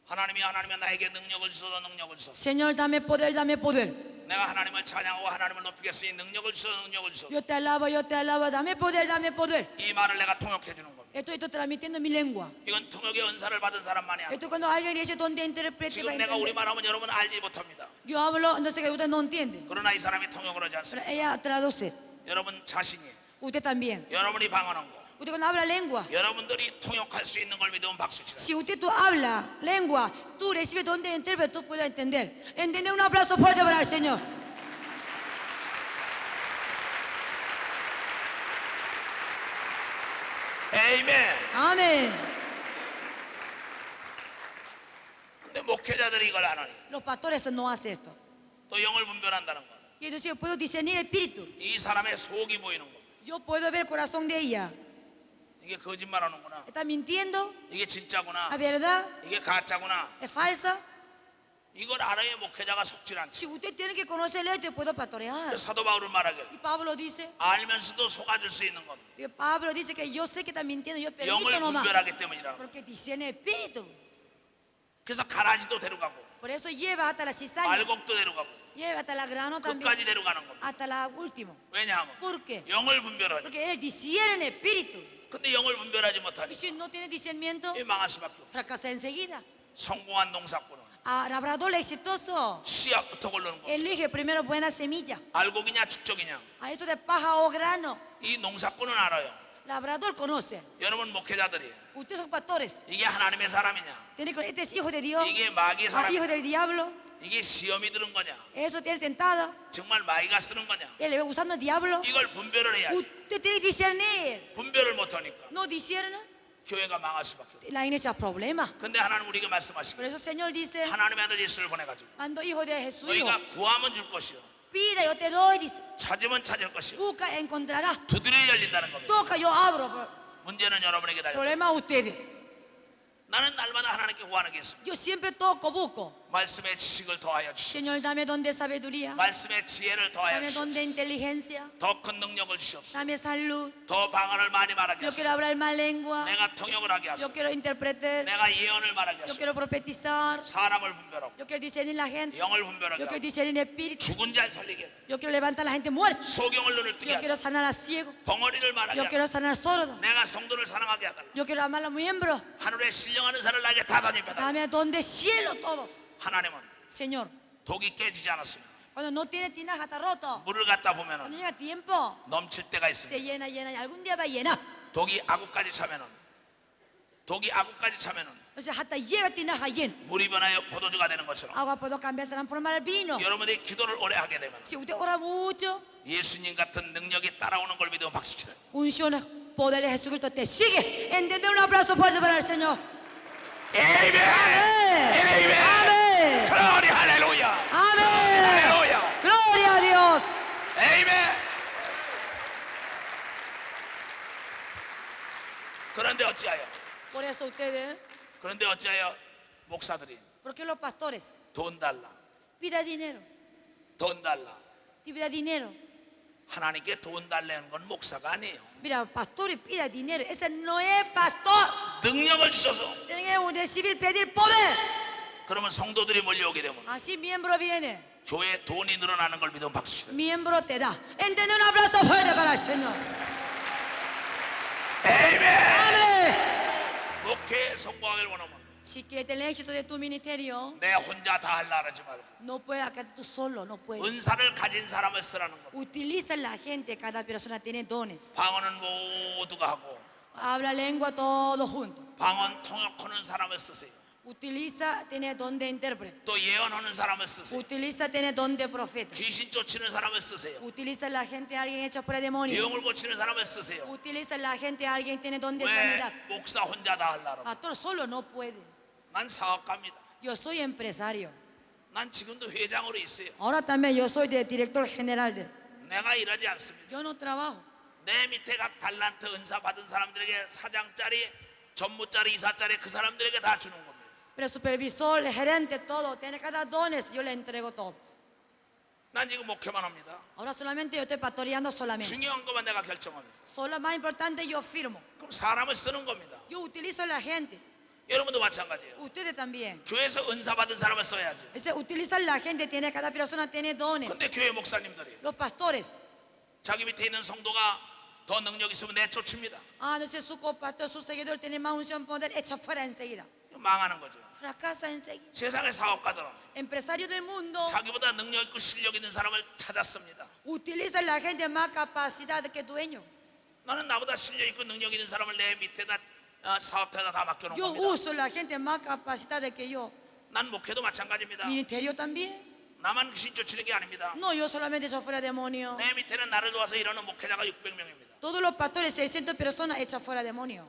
하나님이 나에게 능력을 주소서 능력을 주소서. Señor, dame poder, dame poder. 내가 하나님을 찬양하고 하나님을 높이겠으니 능력을 주소서 능력을 주소서. Yo te alabo, dame poder, dame poder. 이 말을 내가 통역해 주는 겁니다. Estoy transmitiendo en mi lengua. 이건 통역의 은사를 받은 사람만이 합니다. Esto cuando alguien dice don de intérprete va a 지금 내가 entender. 우리말 하면 여러분 알지 못합니다. Yo hablo, entonces que usted no entiende. 그러나 이 사람이 통역을 하지 Pero 않습니다. ella traduce. 여러분 자신이 Usted también. 여러분이 방언한 거 Usted cuando habla lengua. 여러분들이 통역할 수 있는 걸 믿으면 박수 치라. Si usted tú habla lengua, tú recibes don de intérprete, tú puedes entender. Entender, un aplauso fuerte para el Señor. 에이멘. Amén. 근데 목회자들이 이걸 안 하니. Los pastores no hacen esto. 또 영을 분별한다는 거. Y entonces yo puedo discernir el espíritu. 이 사람의 속이 보이는 거. Yo puedo ver el corazón de ella. 이게 거짓말하는구나. ¿Está mintiendo? 이게 진짜구나. ¿Es verdad? 이게 가짜구나. ¿Es falsa? 이걸 알아야 목회자가 속질 않지. Si usted tiene que conocer esto, puedo pastorear. 사도 바울은 말하길 Y Pablo dice, 알면서도 속아줄 수 있는 건 Pablo dice que yo sé que está mintiendo, yo permito 영을 nomás. 분별하기 때문이라는 거. Porque discierne el espíritu. 그래서 가라지도 데려가고 Por eso lleva hasta la cizaña, 알곡도 데려가고 lleva hasta la grano también, 끝까지 데려가는 겁니다. hasta la último. 왜냐하면 ¿Por qué? 영을 분별하니. Porque él discierne en espíritu. 근데 영을 분별하지 Y 못하니 si no tiene discernimiento, 망할 수밖에 없어. fracasa enseguida. 성공한 농사꾼은 Labrador exitoso 씨앗부터 고르는 거. elige primero buena semilla. 알곡이냐 축적이냐. A eso de paja o grano. 이 농사꾼은 알아요. Labrador conoce. 여러분 목회자들이 Ustedes son pastores. 이게 하나님의 사람이냐, Tiene que este es hijo de Dios. 이게 마귀의 Ah, hijo 사람이냐, del diablo. 이게 시험이 들은 거냐, Eso tiene tentada. 정말 마귀가 쓰는 거냐, Él le va usando el diablo. 이걸 분별을 해야지. Usted tiene que discernir. 분별을 못하니까 No discierne. 교회가 망할 수밖에 없어. La iglesia problema. 근데 하나님 우리에게 Por 말씀하시고 eso el Señor dice, 하나님의 아들 예수를 보내가지고 mando hijo de Jesús. Hijo. 너희가 구하면 줄 것이요, Pida, yo te doy. Dice, 찾으면 찾을 것이요, busca, encontrarás. 두드려 열린다는 겁니다. Toca, yo abro. Pero 문제는 여러분에게 el 달려. problema es ustedes. 나는 날마다 하나님께 구하는 게 있습니다. Yo siempre toco, busco. 말씀의 지식을 더하여 Señor, 주시옵소서. dame don de sabiduría. 말씀의 지혜를 더하여 Dame don 주시옵소서. de inteligencia. 더 큰 능력을 주시옵소서. Dame salud. 더 방언을 많이 말하게 Yo quiero 하소서. hablar más lengua. 내가 통역을 하게 Yo 하소서. quiero interpretar. 내가 예언을 말하게 Yo 하소서. quiero profetizar. 사람을 분별하고 Yo quiero discernir la gente. 영을 분별하게 Yo quiero 하고 discernir el espíritu. 죽은 자를 살리게 하고 Yo quiero levantar a la gente muerta. 소경을 눈을 뜨게 Yo 하고 quiero sanar a ciegos. 벙어리를 말하게 Yo 하고 quiero sanar sordos. 내가 성도를 사랑하게 하달라. Yo quiero amar a los miembros. 하늘에 신령하는 산을 나에게 다 던집니다. Dame don de cielo todos. 하나님은 Señor, 독이 깨지지 않았으면 cuando no tiene tinaja, está roto. 물을 갖다 Cuando 보면은 llega tiempo, 넘칠 때가 se 있습니다. llena, llena. Y algún día va a llenar. 독이 아구까지 차면은 Entonces, hasta llega tinaja llena. 물이 변하여 포도주가 되는 것처럼 Agua puedo cambiar, transformar el vino. 여러분들이 기도를 오래 하게 되면 Si usted ora mucho, 예수님 같은 능력이 따라오는 걸 믿으면 박수 치라. unción, poder de Jesucristo te sigue. Entender, un aplauso fuerte para el Señor. 에이멘. Amén. 에이멘. Amén. glory 할렐루야. Amén. 할렐루야. Gloria a Dios. 에이멘. 그런데 어찌하여 Por eso ustedes, 목사들이 ¿por qué los pastores 돈 달라, pida dinero? 돈 달라. Pida dinero. 하나님께 돈 달라는 건 목사가 아니에요. Mira, pastores pida dinero. Ese no es pastor. 능력을 주셔서 Tiene que recibir, pedir poder. 그러면 성도들이 몰려오게 되면 Así miembro viene. 교회 돈이 늘어나는 걸 믿으면 박수 치라. Miembro te da. Entender, un aplauso fuerte para el Señor. 에이멘. Amén. 목회에 성공하길 원하면 Si quieres tener éxito de tu ministerio, 내 혼자 다 할라 하지 말고 no puedes quedarte tú solo, no puedes. 은사를 가진 사람을 쓰라는 거. Utiliza la gente, cada persona tiene dones. 방언은 모두가 하고 Habla lengua todos juntos. 방언 통역하는 사람을 쓰세요. Utiliza, tiene don de intérprete. 또 예언하는 사람을 쓰세요. Utiliza, tiene don de profeta. 귀신 쫓는 사람을 쓰세요. Utiliza la gente, alguien hecho por el demonio. 병을 고치는 사람을 쓰세요. Utiliza la gente, alguien tiene don de 왜 sanidad. 목사 혼자 다 하려고? Pastor solo no puede. 난 사업가입니다. Yo soy empresario. 난 지금도 회장으로 있어요. Ahora también yo soy de director general de. 내가 일하지 않습니다. Yo no trabajo. 내 밑에 각 달란트 은사 받은 사람들에게 사장짜리, 전무짜리, 이사짜리 그 사람들에게 다 주는 겁니다. Pero el supervisor, el gerente, todo, tiene cada dones, yo le entrego todo. 난 지금 목회만 합니다. Ahora solamente yo estoy pastoreando solamente. 중요한 것만 내가 결정합니다. Solo más importante yo firmo. 그럼 사람을 쓰는 겁니다. Yo utilizo la gente. 여러분도 마찬가지예요. Ustedes también. 교회에서 은사 받은 사람을 써야지. Ese, utilizar la gente, tiene, cada persona tiene dones. 근데 교회 목사님들이 Los pastores. 자기 밑에 있는 성도가 더 능력 있으면 내쫓습니다. Ah, no sé, su copastor, su seguidor tiene más unción, poder, echa fuera enseguida. 망하는 거죠. Fracasa enseguida. 세상의 사업가들은 Empresarios del mundo 자기보다 능력 있고 실력 있는 사람을 찾았습니다. utilizan la gente más capacidad que dueño. 나는 나보다 실력 있고 능력 있는 사람을 내 밑에다 사업자에다 다 맡겨놓은 Yo 겁니다. uso la gente más capacitada que yo. 난 목회도 마찬가지입니다. Ministerio también. 나만 귀신 쫓는 게 아닙니다. No, yo solamente soy fuera demonio. 내 밑에는 나를 도와서 일하는 목회자가 600명입니다. Todos los pastores, 600 personas echan fuera demonio.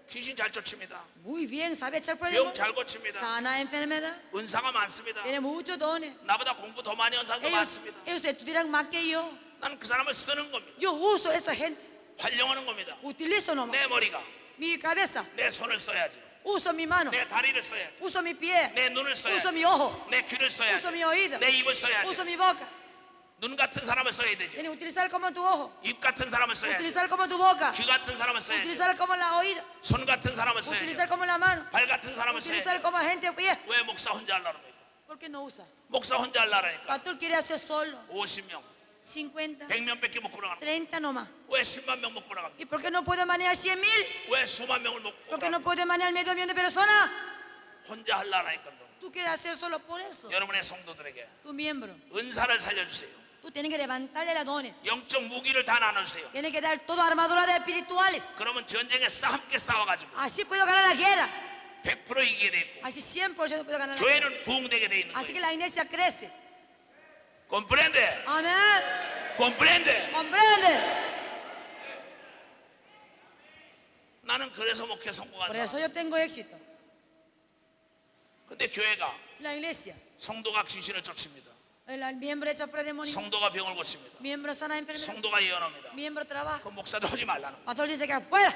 귀신 잘 쫓습니다. Muy bien, sabe echar fuera 병 demonio. 잘 고칩니다. Sana enfermedad. 은사가 많습니다. Tiene muchos dones. 나보다 공부 더 많이 한 사람도 많습니다. Ellos estudian más que yo. 나는 그 사람을 쓰는 겁니다. Yo uso esa gente. 활용하는 겁니다. Utilizo nomás. 내 머리가, Mi cabeza. 내 손을 써야지. Uso mi mano. 내 다리를 써야지. Uso mi pie. 내 눈을 써야지. Uso mi ojo. 내 귀를 써야지. Uso mi oído. 내 입을 써야지. Uso mi boca. 눈 같은 사람을 써야 되지. Tiene que utilizar como tu ojo. 입 같은 사람을 써야지. Utilizar como tu boca. 귀 같은 사람을 써야지. Utilizar como la oído. 손 같은 사람을 써야지. Utilizar como la mano. 발 같은 사람을 써야지. Utilizar como gente pie. 왜 목사 혼자 하려는 거예요? ¿Por qué no usa? 목사 혼자 하려니까 Pastor quiere hacer solo. 50명, 50, 100명밖에 못 끌어가는 거야. 30 nomás. 왜 10만 명 못 끌어갑니까? ¿Y por qué no puede manejar 100,000? 왜 수만 명을 못 ¿Por qué no 끌어갑니까? puede manejar medio millón de personas? 혼자 하려니까. Tú quieres hacer solo por eso. 여러분의 성도들에게 Tu miembro. 은사를 살려주세요. Tú tienes que levantarle las dones. 영적 무기를 다 나눠주세요. Tienes que dar toda armadura de espirituales. 그러면 전쟁에 함께 싸워가지고 Así puedo ganar la guerra. 100% 이기게 돼 있고 Así 100% puedo ganar la guerra. 교회는 부흥되게 돼 있는 Así que 거예요. la iglesia crece. comprende? Amén. comprende? ¿Comprende? 나는 그래서 목회 성공한 Por eso 사람. yo tengo éxito. 근데 교회가 La iglesia. 성도가 귀신을 쫓습니다. El miembro echa fuera demonios. 성도가 병을 고칩니다. Miembro sana enfermedad. 성도가 예언합니다. Miembro trabaja. 그 목사도 하지 말라는 거예요. Pastor dice que afuera.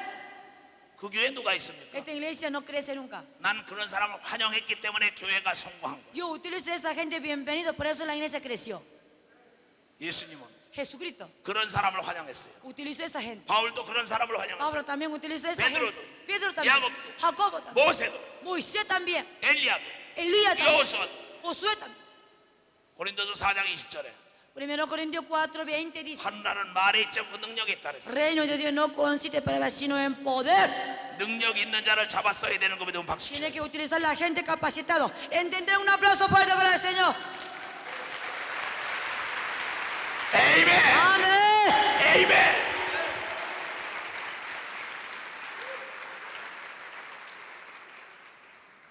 그 교회에 누가 있습니까? Esta iglesia no crece nunca. 난 그런 사람을 환영했기 때문에 교회가 성공한 거예요. Yo utilizo a esa gente bienvenido, por eso la iglesia creció. 예수님은 Jesucristo 그런 사람을 환영했어요. utilizó a esa gente. 바울도 그런 사람을 Pablo 환영했어요. también utilizó a esa Pedro도, gente. Pedro también. 야곱도, Jacobo también. 모세도, Moisés también. 엘리야도, Elías también. 여호수아도. Josué también. 고린도서 4장 20절에 1 Corintios 4:20 dice: 하나는 말에 있지 않고 능력이 있다 그랬어요. Reino de Dios no consiste para sino en poder. 능력 있는 자를 잡아 써야 되는 거 믿으면 박수 Tiene 치세요. que utilizar la gente capacitado. Entender un aplauso fuerte para el Señor. 에이멘! Amén. 에이멘!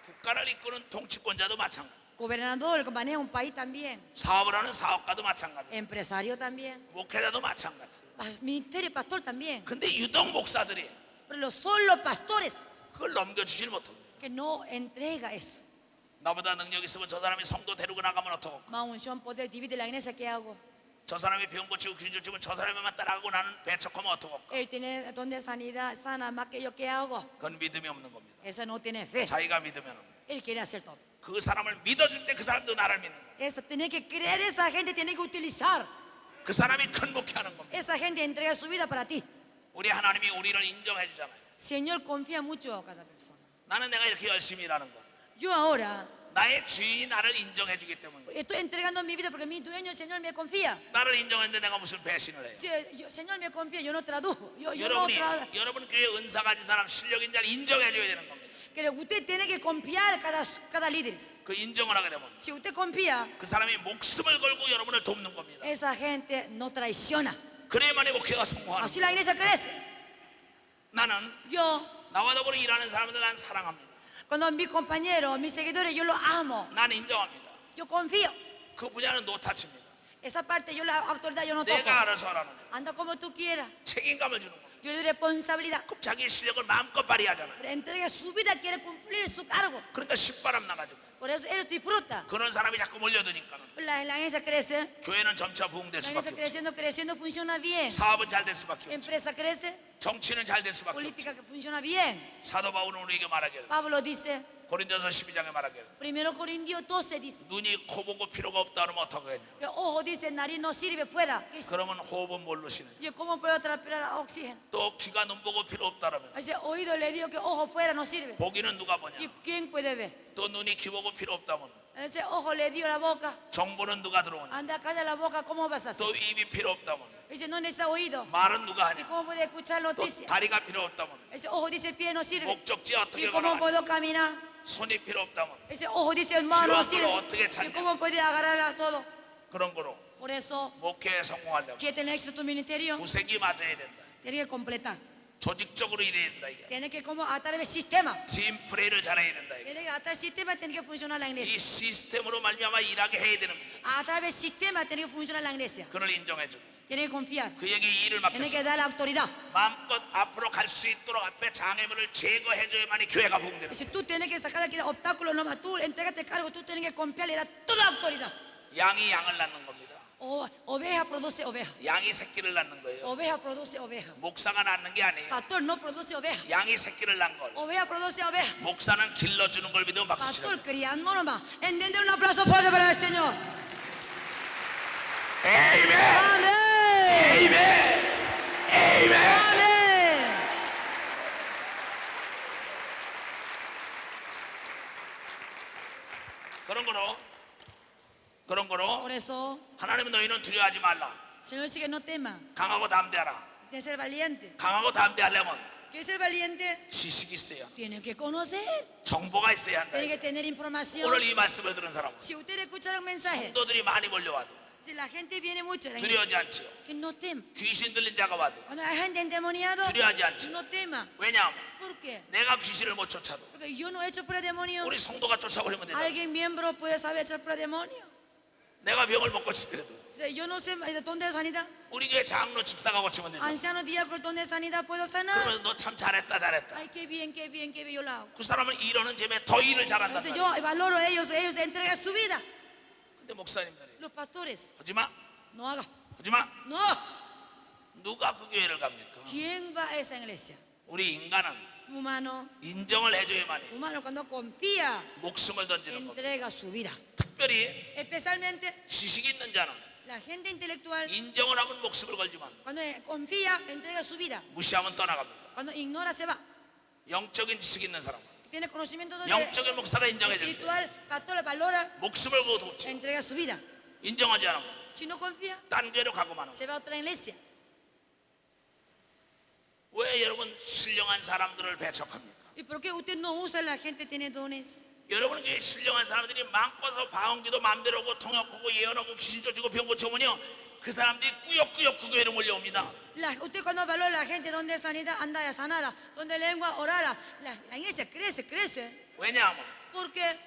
국가를 이끄는 통치권자도 마찬가지. Gobernador, el que maneja un país también. 사업을 하는 사업가도 마찬가지. Empresario también. 목회자도 마찬가지. Ministerio y pastor también. 근데 유독 목사들이 Pero son los pastores 그걸 넘겨주질 못합니다. que no entrega eso. 나보다 능력 있으면 저 사람이 성도 데리고 나가면 어떡하고, Más unción, poder, divide la iglesia, ¿qué hago? 저 사람이 병 고치고 귀신 쫓으면 저 사람만 따라가고 나는 배척하면 어떡하고. Él tiene don de sanidad, sana más que yo, ¿qué hago? 그건 믿음이 없는 겁니다. Eso no tiene fe. 자기가 믿으면 Él quiere hacer todo. 그 사람을 믿어줄 때 그 사람도 나를 믿는 거예요. Eso, tiene que creer esa gente, tiene que utilizar. 그 사람이 큰 목회하는 겁니다. Esa gente entrega su vida para ti. 우리 하나님이 우리를 인정해 주잖아요. Señor confía mucho a cada persona. 나는 내가 이렇게 열심히 일하는 거, Yo ahora 나의 주인이 나를 인정해 주기 때문에. estoy entregando mi vida porque mi dueño, el Señor, me confía. 나를 인정했는데 내가 무슨 배신을 해요? Si el Señor me confía, yo no tradujo. Yo no 여러분 교회 은사 가진 사람, 실력 있는 자를 인정해 줘야 되는 겁니다. Pero usted tiene que confiar cada líder. 그 인정을 하게 되면 Si usted confía, 그 사람이 목숨을 걸고 여러분을 돕는 겁니다. esa gente no traiciona. 그래야만이 목회가 성공하는 Así 거예요. la iglesia crece. 나는 Yo, 나와 더불어 일하는 사람들 난 사랑합니다. cuando mis compañeros, mis seguidores, yo los amo. 난 인정합니다. Yo confío. 그 분야는 노타치입니다. Esa parte, yo la autoridad, yo no toco. 내가 알아서 하라는 거예요. Anda como tú quieras. 책임감을 주는 거예요. Yo le doy responsabilidad. 그럼 자기 실력을 마음껏 발휘하잖아요. Pero entrega su vida, quiere cumplir su cargo. 그러니까 신바람 나가지고 Por eso él disfruta. 그런 사람이 자꾸 몰려드니까 La iglesia crece. 교회는 점차 부흥될 La 수밖에 iglesia 없어요. creciendo, funciona bien. 사업은 잘 될 수밖에 없어요. Empresa crece, 정치는 잘 될 수밖에 없어요. política que funciona bien. 사도 바울은 우리에게 말하기를, Pablo dice, 고린도서 12장에 말하기를, 1 Corintios 12 dice, 눈이 코 보고 필요가 없다 그러면 어떡하겠냐. que ojo dice, nariz no sirve fuera. 그러면 호흡은 뭘로 쉬는. Yo, ¿cómo puedo transpirar oxígeno? 또 귀가 눈 보고 필요 없다 그러면 Ese oído le digo que ojo fuera no sirve. 보기는 누가 보냐. ¿Y quién puede ver? 또 눈이 귀 보고 필요 없다면 Ese ojo le dio la boca. 정보는 누가 들어오냐. Anda, calla la boca, ¿cómo vas a hacer? 또 입이 필요 없다면 Dice, no necesita oído. 말은 누가 ¿Y 하냐. cómo puede escuchar 또 noticias? 다리가 필요 없다면 Ese ojo dice, pie no sirve. 목적지 어떻게 ¿Y cómo 걸어가냐. puedo caminar? 손이 필요 없다면 Ese ojo dice, mano no sirve. 어떻게 찾냐. ¿Y cómo puede agarrar todo? 그런 거로 Por eso, 목회에 성공하려면 ¿quiere tener éxito en tu ministerio? 구색이 맞아야 된다. Tiene que completar. 조직적으로 일해야 된다. 이게 Tiene que como atar el sistema. 팀 플레이를 잘해야 된다. 이게 Tiene que atar el sistema, tiene que funcionar la 이 iglesia. 시스템으로 말미암아 일하게 해야 되는 거예요. Atar el sistema, tiene que funcionar la iglesia. 그를 인정해주고 Tiene que confiar. 그에게 일을 Tiene que 맡겼어. dar la autoridad. 마음껏 앞으로 갈 수 있도록 앞에 장애물을 제거해줘야만이 교회가 부흥되는 Y 거예요. si tú tienes que sacar aquí obstáculos, nomás tú entrégate cargo, tú tienes que confiar y dar toda la autoridad. 양이 양을 낳는 겁니다. Oveja produce oveja. 양이 새끼를 낳는 거예요. Oveja produce oveja. 목사가 낳는 게 아니에요. Pastor no produce oveja. 양이 새끼를 낳는 걸. Oveja produce oveja. 목사는 길러주는 걸 믿으면 박수 치라. Pastor criando nomás. Entiende, un aplauso fuerte para el Señor. 에이멘! Amén. 에이멘! 에이멘! Amén. 그런 거로 그런 거로 Por eso, 하나님은 너희는 두려워하지 말라. Señor dice que no tema, 강하고 담대하라. tienes que ser valiente. 강하고 담대하려면 ¿Quieres ser valiente? 지식이 있어야 한다. Tienes que conocer, 정보가 있어야 한다. tienes que tener información. 오늘 이 말씀을 들은 사람은 Si ustedes escucharon mensaje, 성도들이 많이 몰려와도 si la gente viene mucho, la gente, 두려워하지 않지요. que no tema. 귀신 들린 자가 와도 Cuando hay gente endemoniado, 두려워하지 않지. no tema. 왜냐하면 ¿Por qué? 내가 귀신을 못 쫓아도 Porque yo no he hecho fuera demonio. 우리 성도가 쫓아버리면 되잖아. Alguien miembro puede saber echar fuera demonio. 내가 병을 못 고치더라도 O sea, yo no sé dónde es sanidad. 우리 교회 장로 집사가 고치면 되잖아. Anciano diácono, ¿dónde es sanidad puedo sanar? 그러면 너 참 잘했다 잘했다. Ay, qué bien, qué bien, qué bien, yo la hago. 그 사람은 이러는 재미에 더 일을 잘한다. Entonces yo valoro a ellos, ellos entregan su vida. 근데 목사님들이 Los pastores, 하지마 no haga, 하지마 no. 누가 그 교회를 갑니까? ¿Quién va a esa iglesia? 우리 인간은 Humano, 인정을 해줘야만 해. humano cuando confía, 목숨을 던지는 겁니다. entrega su vida. 특별히 Especialmente 지식이 있는 자는 la gente intelectual, 인정을 하면 목숨을 걸지만 cuando confía, entrega su vida. 무시하면 떠나갑니다. Cuando ignora, se va. 영적인 지식 있는 사람, Tiene conocimiento de 영적인 목사가 인정해줄 때 espiritual, pastor valora, 목숨을 걸고 돕지. entrega su vida. 인정하지 않으면 Si no confía, 딴 교회로 가고 마는 거예요. se va a otra iglesia. 왜 여러분 신령한 사람들을 배척합니까? ¿Y por qué usted no usa la gente tiene dones? 여러분 교회 신령한 사람들이 많고서 방언기도 마음대로 하고 통역하고 예언하고 귀신 쫓고 병 고쳐오면요 그 사람들이 꾸역꾸역 그 교회로 몰려옵니다. Usted cuando valora a la gente donde es sanidad, anda a sanara, donde lengua orara, la iglesia crece, crece. 왜냐하면 Porque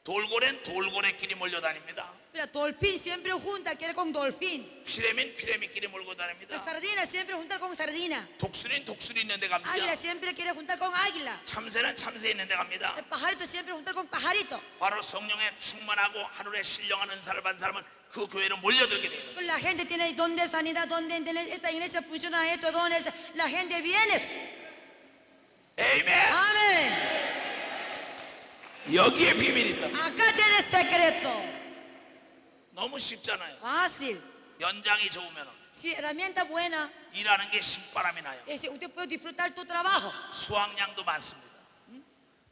돌고래는 돌고래끼리 몰려다닙니다. mira, dolphin siempre junta, quiere con dolphin. 피레민 피레민끼리 몰고 다닙니다. La sardina siempre juntar con sardina. 독수리는 독수리 있는 데 Águila 갑니다. siempre quiere juntar con águila. 참새는 참새 있는 데 갑니다. El pajarito siempre juntar con pajarito. 바로 성령에 충만하고 하늘에 신령한 은사를 받은 사람은 그 교회로 몰려들게 되는 거예요. La gente tiene don de sanidad, donde esta iglesia funciona estos dones, la gente viene. 에이멘. Amén. 여기에 비밀이 있다. Acá tiene secreto. 너무 쉽잖아요. Fácil. 연장이 좋으면 Si herramienta buena, 일하는 게 신바람이 나요. es decir, usted puede disfrutar tu trabajo. 수확량도 많습니다.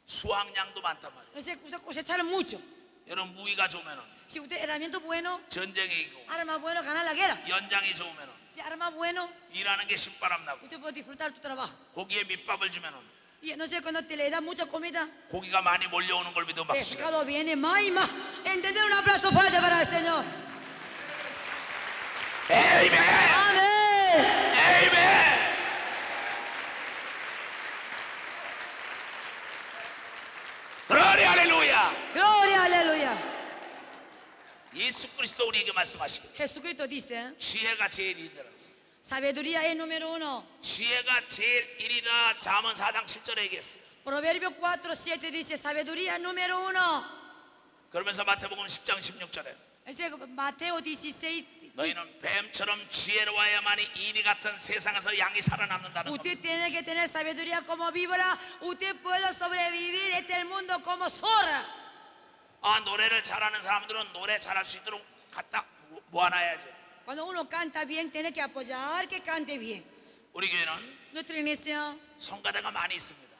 수확량도 많단 말이에요. Entonces, usted cosechar mucho. 여러분 무기가 좋으면 Si usted herramienta bueno, 전쟁이 이고 arma bueno, ganar la guerra. 연장이 좋으면 Si arma bueno, 일하는 게 신바람 나고 usted puede disfrutar tu trabajo. 고기에 밑밥을 주면 Y no sé, cuando te le da mucha comida, 고기가 많이 몰려오는 걸 믿어 박수. pescado viene más y más. Entender, un aplauso fuerte para el Señor. 에이멘. Amén. 에이멘. 그러리 할렐루야. Gloria, aleluya. 예수 그리스도 우리에게 말씀하시길 Jesucristo dice, 지혜가 제일 이더라. sabiduría es número uno. 지혜가 제일 일이라 잠언 4장 7절에 얘기했어요. Proverbio 4:7 dice, sabiduría número uno. 그러면서 마태복음 10장 16절에 Ese Mateo 16. 너희는 뱀처럼 지혜로워야만이 이리 같은 세상에서 양이 살아남는다는 겁니다. Usted tiene que tener sabiduría como víbora. Usted puede sobrevivir en este mundo como zorra. 아, 노래를 잘하는 사람들은 노래 잘할 수 있도록 갖다 모아놔야지. Cuando uno canta bien, tiene que apoyar que cante bien. 우리 교회는 Nuestra iglesia, 성가대가 많이 있습니다.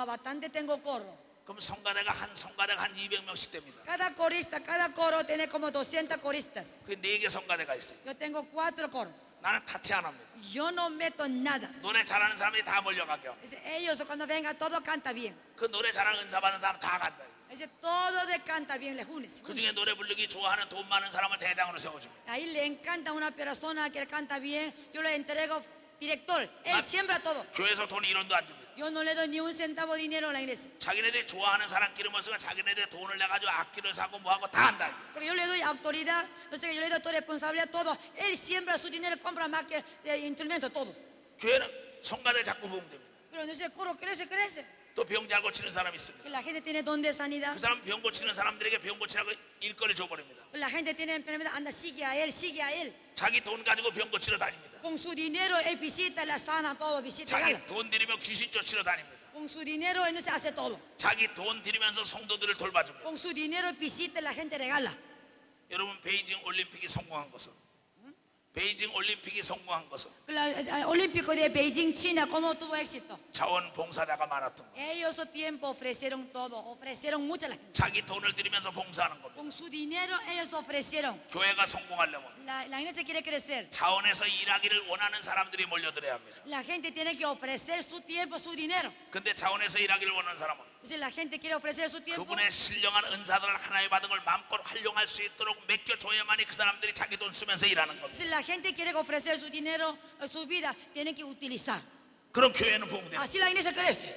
bastante tengo coro. 그럼 성가대가 한 200명씩 됩니다. Cada corista, cada coro tiene como 200 coristas. 그 4개 성가대가 있어요. Yo tengo 4 coros. 나는 타치 안 합니다. Yo no meto nada. 노래 잘하는 사람들이 다 몰려가게 합니다. Dice, ellos cuando venga todo canta bien. 그 노래 잘하는 은사 받는 사람 다 간다. Dice, todo de canta bien, le unes. 그 중에 노래 부르기 좋아하는 돈 많은 사람을 대장으로 세워줍니다. Ahí le encanta una persona que canta bien. Yo le entrego director. Él siembra todo. 교회에서 돈 1원도 안 줍니다. Yo no le doy ni un centavo de dinero a la iglesia. 자기네들이 좋아하는 사람끼리 모시고 자기네들 돈을 내가지고 악기를 사고 뭐하고 다 한다. Porque yo le doy autoridad, no sé, yo le doy toda responsabilidad, todo. Él siembra su dinero, compra más que instrumentos, todos. 교회는 성가대 자꾸 부흥됩니다. Pero no sé, el coro crece, crece. 또 병 잘 고치는 사람이 있습니다. Que la gente tiene don de sanidad. 그 사람 병 고치는 사람들에게 병 고치라고 일거리 줘버립니다. La gente tiene enfermedad, anda, sigue a él, sigue a él. 자기 돈 가지고 병 고치러 다닙니다. Con su dinero él visita, la sana, todo, visita. 자기 Gala. 돈 들이며 귀신 쫓으러 다닙니다. Con su dinero él no se hace todo. 자기 돈 들이면서 성도들을 돌봐줍니다. Con su dinero él visita, la gente regala. 여러분 베이징 올림픽이 성공한 것은 베이징 올림픽이 성공한 것은 Olímpico de Beijing, China, ¿cómo tuvo éxito? 자원봉사자가 많았던 것. Ellos su tiempo ofrecieron todo, ofrecieron mucha la gente. 자기 돈을 들이면서 봉사하는 겁니다. Con su dinero ellos ofrecieron. 교회가 성공하려면 La iglesia quiere crecer. 자원에서 일하기를 원하는 사람들이 몰려들어야 합니다. La gente tiene que ofrecer su tiempo, su dinero. 근데 자원에서 일하기를 원하는 사람은 Si la gente quiere ofrecer su tiempo, 그분의 신령한 은사들을 하나님 받은 걸 마음껏 활용할 수 있도록 맡겨줘야만이 그 사람들이 자기 돈 쓰면서 일하는 겁니다. si la gente quiere ofrecer su dinero, su vida, tiene que utilizar. 그럼 교회는 부흥돼요. Así la iglesia crece.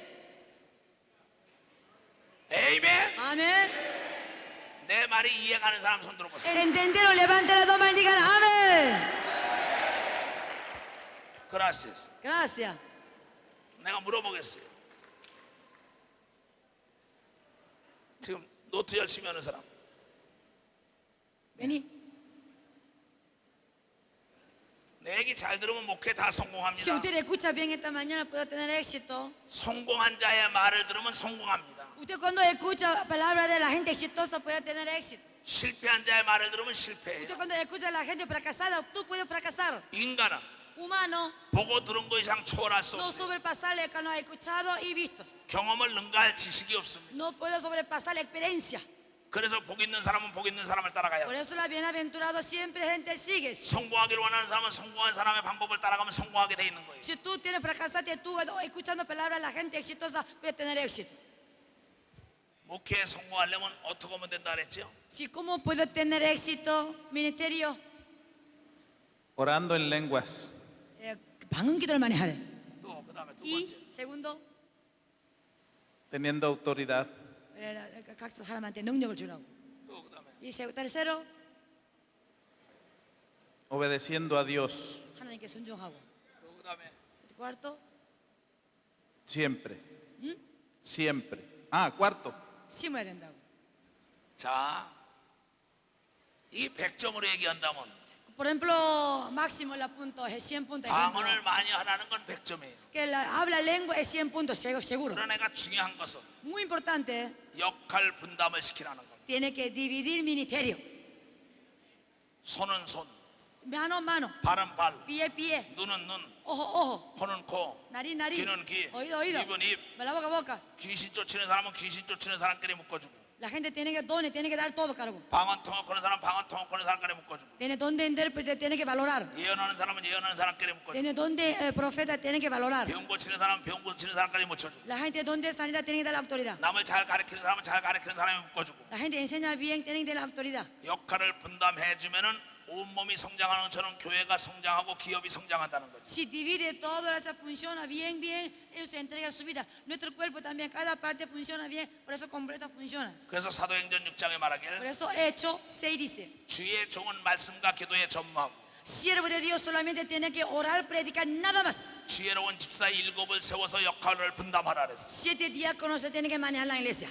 에이멘. Amén. 내 말이 이해가는 사람 손 들어보세요. Entendieron, levante la toma y digan amén. Gracias. Gracias. 내가 물어보겠어요. 지금 노트 열심히 하는 사람, Vení. 내 얘기 잘 들으면 목회 다 Si 성공합니다. usted escucha bien esta mañana, puede tener éxito. 성공한 자의 말을 들으면 성공합니다. Usted cuando escucha palabras de la gente exitosa puede tener éxito. 실패한 자의 말을 들으면 실패해요. Usted cuando escucha a la gente fracasada, tú puedes fracasar. 인간은 Humano, 보고 들은 거 이상 초월할 수 no 없어요. sobrepasar lo que no ha escuchado y visto. 경험을 능가할 지식이 없습니다. No puede sobrepasar la experiencia. 그래서 복 있는 사람은 복 있는 사람을 따라가야 Por 돼요. eso la bienaventurado siempre gente sigue. 성공하기를 원하는 사람은 성공한 사람의 방법을 따라가면 성공하게 돼 있는 거예요. Si tú tienes fracasaste, tú escuchando palabras de la gente exitosa, puedes tener éxito. 목회에 성공하려면 어떻게 하면 된다 그랬죠? Si cómo puedo tener éxito, ministerio, Orando en lenguas. 방언 기도를 많이 하래. 또 그다음에 두 Y 번째 segundo, Teniendo autoridad. 각 사람한테 능력을 주라고. 또 그다음에 Y tercero, Obedeciendo a Dios. 하나님께 순종하고. 또 그다음에 Cuarto, Siempre. Siempre. Ah, cuarto. 심어야 된다고. 자, 이 100점으로 얘기한다면 Por ejemplo, máximo la punto es 100 puntos. ejemplo. 방언을 많이 하라는 건 100점이에요. Que habla lengua es 100 puntos, seguro. 그러나 내가 중요한 것은 Muy importante, 역할 분담을 시키라는 겁니다. tiene que dividir ministerio. 손은 손, Mano a mano, 발은 발, pie a pie, 눈은 눈, ojo a ojo, 코는 코, nariz a nariz, 귀는 귀, oído a oído, 입은 입. de la boca a boca. 귀신 쫓는 사람은 귀신 쫓는 사람끼리 묶어주고, La gente tiene que donar, tiene que dar todo cargo. 방언 통역하는 사람 방언 통역하는 사람끼리 묶어주고, Tiene don de intérprete, tiene que valorar. 예언하는 사람은 예언하는 사람끼리 묶어주고, Tiene don de profeta, tiene que valorar. 병 고치는 사람은 병 고치는 사람까지 묻혀주고, La gente don de sanidad tiene que dar la autoridad. 남을 잘 가르치는 사람은 잘 가르치는 사람이 묶어주고, La gente enseña bien, tiene que dar la autoridad. 역할을 분담해주면은 온몸이 성장하는 것처럼 교회가 성장하고 기업이 성장한다는 거죠. Si divide todo, eso funciona bien, ellos se entregan su vida. Nuestro cuerpo también, cada parte funciona bien, por eso completo funciona. 그래서 사도행전 6장에 Por 말하길 eso Hecho 6 dice, 주의 종은 말씀과 기도에 전무하고 siervo de Dios solamente tiene que orar, predicar, nada más. 지혜로운 집사 7을 세워서 역할을 분담하라 그랬어. 7 diáconos se tiene que manejar la iglesia.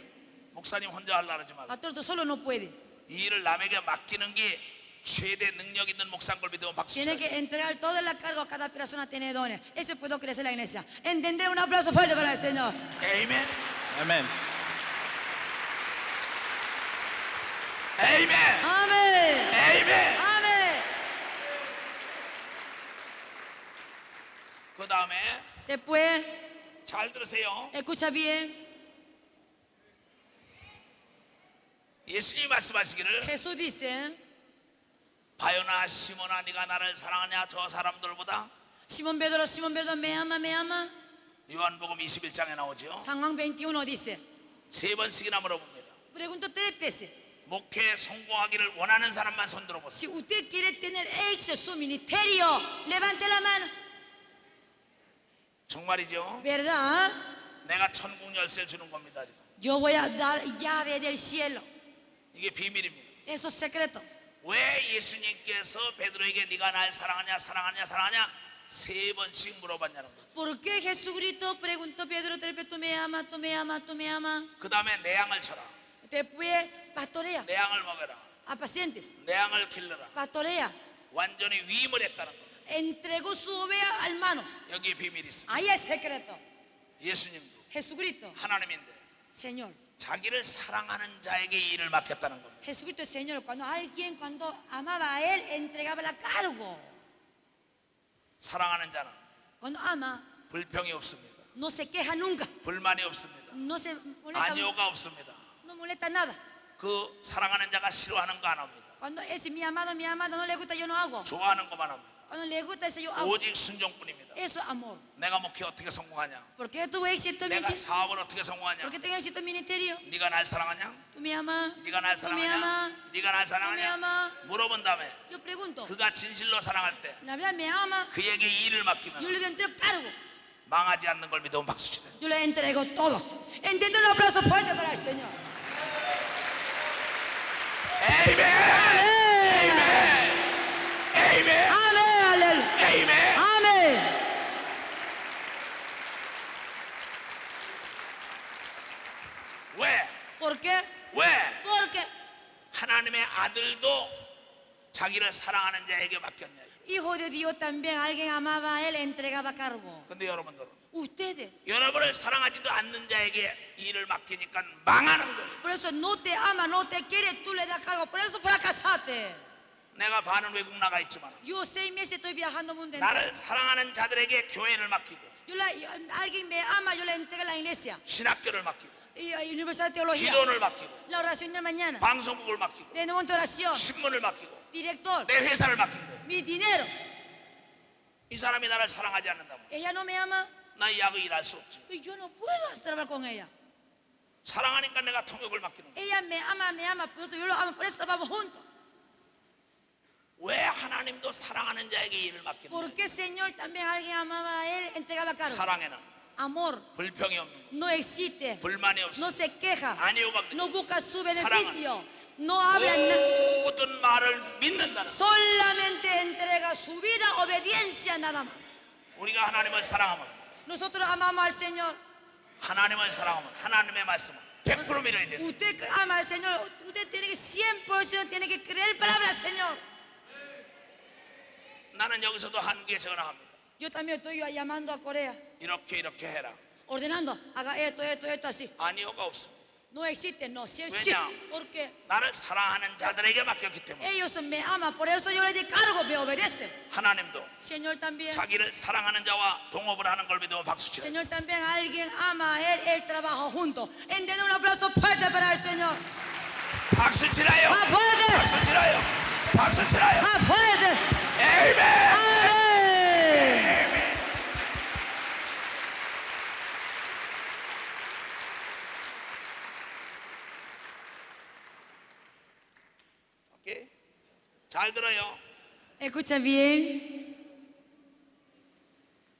목사님 혼자 하려고 하지 말고 Pastor, tú solo no puede. 이 일을 남에게 맡기는 게 최대 능력 있는 목사인 걸 믿으면 박수 Tiene 쳐요. que entregar toda la carga, cada persona tiene dones. Eso puede crecer la iglesia. Entender, un aplauso fuerte para el Señor. 에이멘. Amén. 에이멘. Amén. 에이멘. Amén. 그 다음에 Después, 잘 들으세요. escucha bien. 예수님이 말씀하시기를 Jesús dice, 바요나 시몬아 네가 나를 사랑하냐 저 사람들보다. Simón Pedro, me ama, me ama. 요한복음 21장에 나오죠. San Juan 21 dice, 3번씩이나 물어봅니다. pregunto 3 veces, 목회에 성공하기를 원하는 사람만 손 들어보세요. si usted quiere tener éxito en su ministerio, levante la mano. 정말이죠. ¿Verdad? 내가 천국 열쇠 주는 겁니다. 지금. Yo voy a dar llave del cielo. 이게 비밀입니다. Esos secretos. 왜 예수님께서 베드로에게 네가 날 사랑하냐 사랑하냐 사랑하냐 3번씩 물어봤냐는 거예요. ¿Por qué Jesucristo preguntó Pedro 3 veces, tú me amas, tú me amas, tú me amas? 그 다음에 내 양을 쳐라. Después, pastorea 내 양을 먹여라. a pacientes. 내 양을 길러라. Pastorea. 완전히 위임을 했다는 거예요. Entregó su oveja al manos. 여기에 비밀이 있습니다. Ahí hay secreto. 예수님도 Jesucristo, 하나님인데 Señor. 자기를 사랑하는 자에게 이 일을 맡겼다는 겁니다. Jesucristo es Señor. Cuando alguien, cuando amaba a Él, entregaba la cargo. 사랑하는 자는 Cuando ama, 불평이 없습니다. no se queja nunca, 불만이 없습니다. no se molesta, 아니오가 없습니다. no molesta nada. 그 사랑하는 자가 싫어하는 거 안 합니다. Cuando es mi amado, no le gusta, yo no hago. 좋아하는 것만 합니다. Cuando le gusta, ese yo hago. 오직 순종뿐입니다. Eso es amor. 내가 목회 어떻게 성공하냐? ¿Por qué tuve éxito en 내가 ministerio? 사업을 어떻게 성공하냐? ¿Por qué tengo éxito en ministerio? 네가 날 사랑하냐? ¿Tú me amas? 네가 날 ¿Tú me amas? 사랑하냐? 네가 날 ¿Tú me 사랑하냐? amas? 물어본 다음에 Yo pregunto, 그가 진실로 사랑할 때 ¿la verdad me ama? 그에게 일을 Yo 맡기면 le entrego cargo. 망하지 않는 걸 믿으면 박수 치래. Yo le entrego todos. Entiendo un aplauso fuerte para el Señor. 에이멘! 에이멘! 에이멘! Amén, aleluya. 에이멘! Amén. 왜? ¿Por qué? 왜? Porque 하나님의 아들도 자기를 사랑하는 자에게 맡겼냐? hijo de Dios también, alguien amaba a él, entregaba cargo. 근데 여러분들은 Ustedes. 여러분을 사랑하지도 않는 자에게 일을 맡기니까 망하는 거예요. Por eso no te ama, no te quiere, tú le das cargo. Por eso fracasaste. 내가 반은 외국 나가 있지만 Yo 6 meses estoy viajando mundo entero. 나를 사랑하는 자들에게 교회를 맡기고 Alguien me ama, yo le entrego a la iglesia. 신학교를 맡기고 Y Universidad de Teología. 기도원을 맡기고 La oración de mañana. 방송국을 맡기고 De nuevo de oración. 신문을 맡기고 Director. 내 회사를 맡긴 거예요. Mi dinero. 이 사람이 나를 사랑하지 않는다면 Ella no me ama. 나 이 약을 일할 수 없지. Y yo no puedo trabajar con ella. 사랑하니까 내가 통역을 맡기는 거예요. Ella me ama, por eso yo lo amo, por eso trabajamos juntos. 왜 하나님도 사랑하는 자에게 일을 맡기는 ¿Por 거예요? qué Señor también alguien amaba a él, entregaba cargo? 사랑에는 Amor 불평이 없는 거, no existe, 불만이 no 없어. se queja, 아니오가 없는 no 거. busca su beneficio, no habla nada, 모든 말을 믿는다는 거. solamente entrega su vida, obediencia nada más. 우리가 하나님을 사랑하면 Nosotros amamos al Señor. 하나님을 사랑하면 하나님의 말씀을 100% 믿어야 돼. Usted ama al Señor, usted tiene que 100% tiene que creer palabra del Señor. 나는 여기서도 한국에 전화합니다. Yo también estoy llamando a Corea, 이렇게 해라. ordenando, haga esto, así. 아니오가 없습니다. No existe, no, sí, sí. 왜냐? Porque 나를 사랑하는 자들에게 맡겼기 때문에 ellos me aman, por eso yo les di cargo, me obedecen. 하나님도 Señor también, 자기를 사랑하는 자와 동업을 하는 걸 믿으면 박수 치라. Señor también, alguien ama a él trabaja junto. Entiende un aplauso fuerte para el Señor. 박수 치라요. Más fuerte, 박수 치라요. 박수 치라요. más fuerte. 에이멘. Amén. 오케이. 잘 들어요. Escucha bien.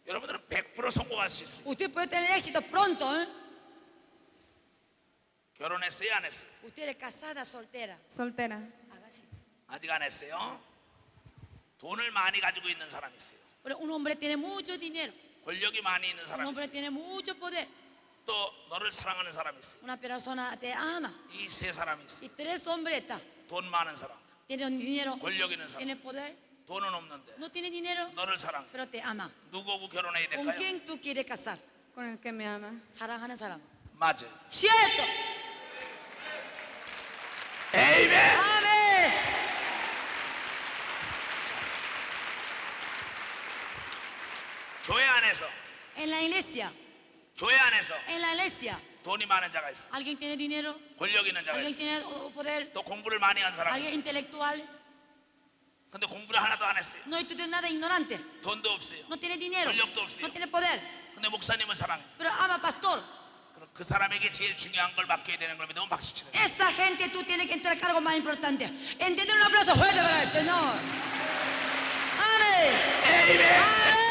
여러분들은 100% 성공할 수 있어요. Usted puede tener éxito pronto, ¿eh? 결혼했어요, 안 했어요? Usted es casada, soltera. Soltera. Haga así. 아직 안 했어요. 돈을 많이 가지고 있는 사람이 있어요. Pero un hombre tiene mucho dinero, 권력이 많이 있는 un 사람이 hombre 있어요. tiene mucho poder. 또 너를 사랑하는 사람이 있어요. Una persona te ama. 이 세 사람이 있어요. Y 3 hombres está. 돈 많은 사람, Tiene dinero, 권력 있는 사람, tiene poder, 돈은 없는데 no tiene dinero, 너를 사랑해. pero te ama. 누구하고 결혼해야 ¿Con 될까요? quién tú quieres casar? Con el que me ama. 사랑하는 사람. 맞아요. Cierto. 에이멘. Amén. 교회 안에서 En la iglesia, 교회 안에서 en la iglesia, 돈이 많은 자가 있어. alguien tiene dinero, 권력 있는 자가 alguien 있어. tiene poder, 또 공부를 많이 한 사람이 alguien 있어. intelectuales. 근데 공부를 하나도 안 했어요. No estudió nada, ignorante. 돈도 없어요. No tiene dinero, 권력도 없어요. no tiene poder, 근데 목사님을 사랑해. pero ama pastor. 그럼 그 사람에게 제일 중요한 걸 맡겨야 되는 걸 믿으면 박수 치는 거예요. Esa gente tú tienes que entregar algo más importante. Entiende un aplauso fuerte para el Señor. Amén. 에이멘. Amén.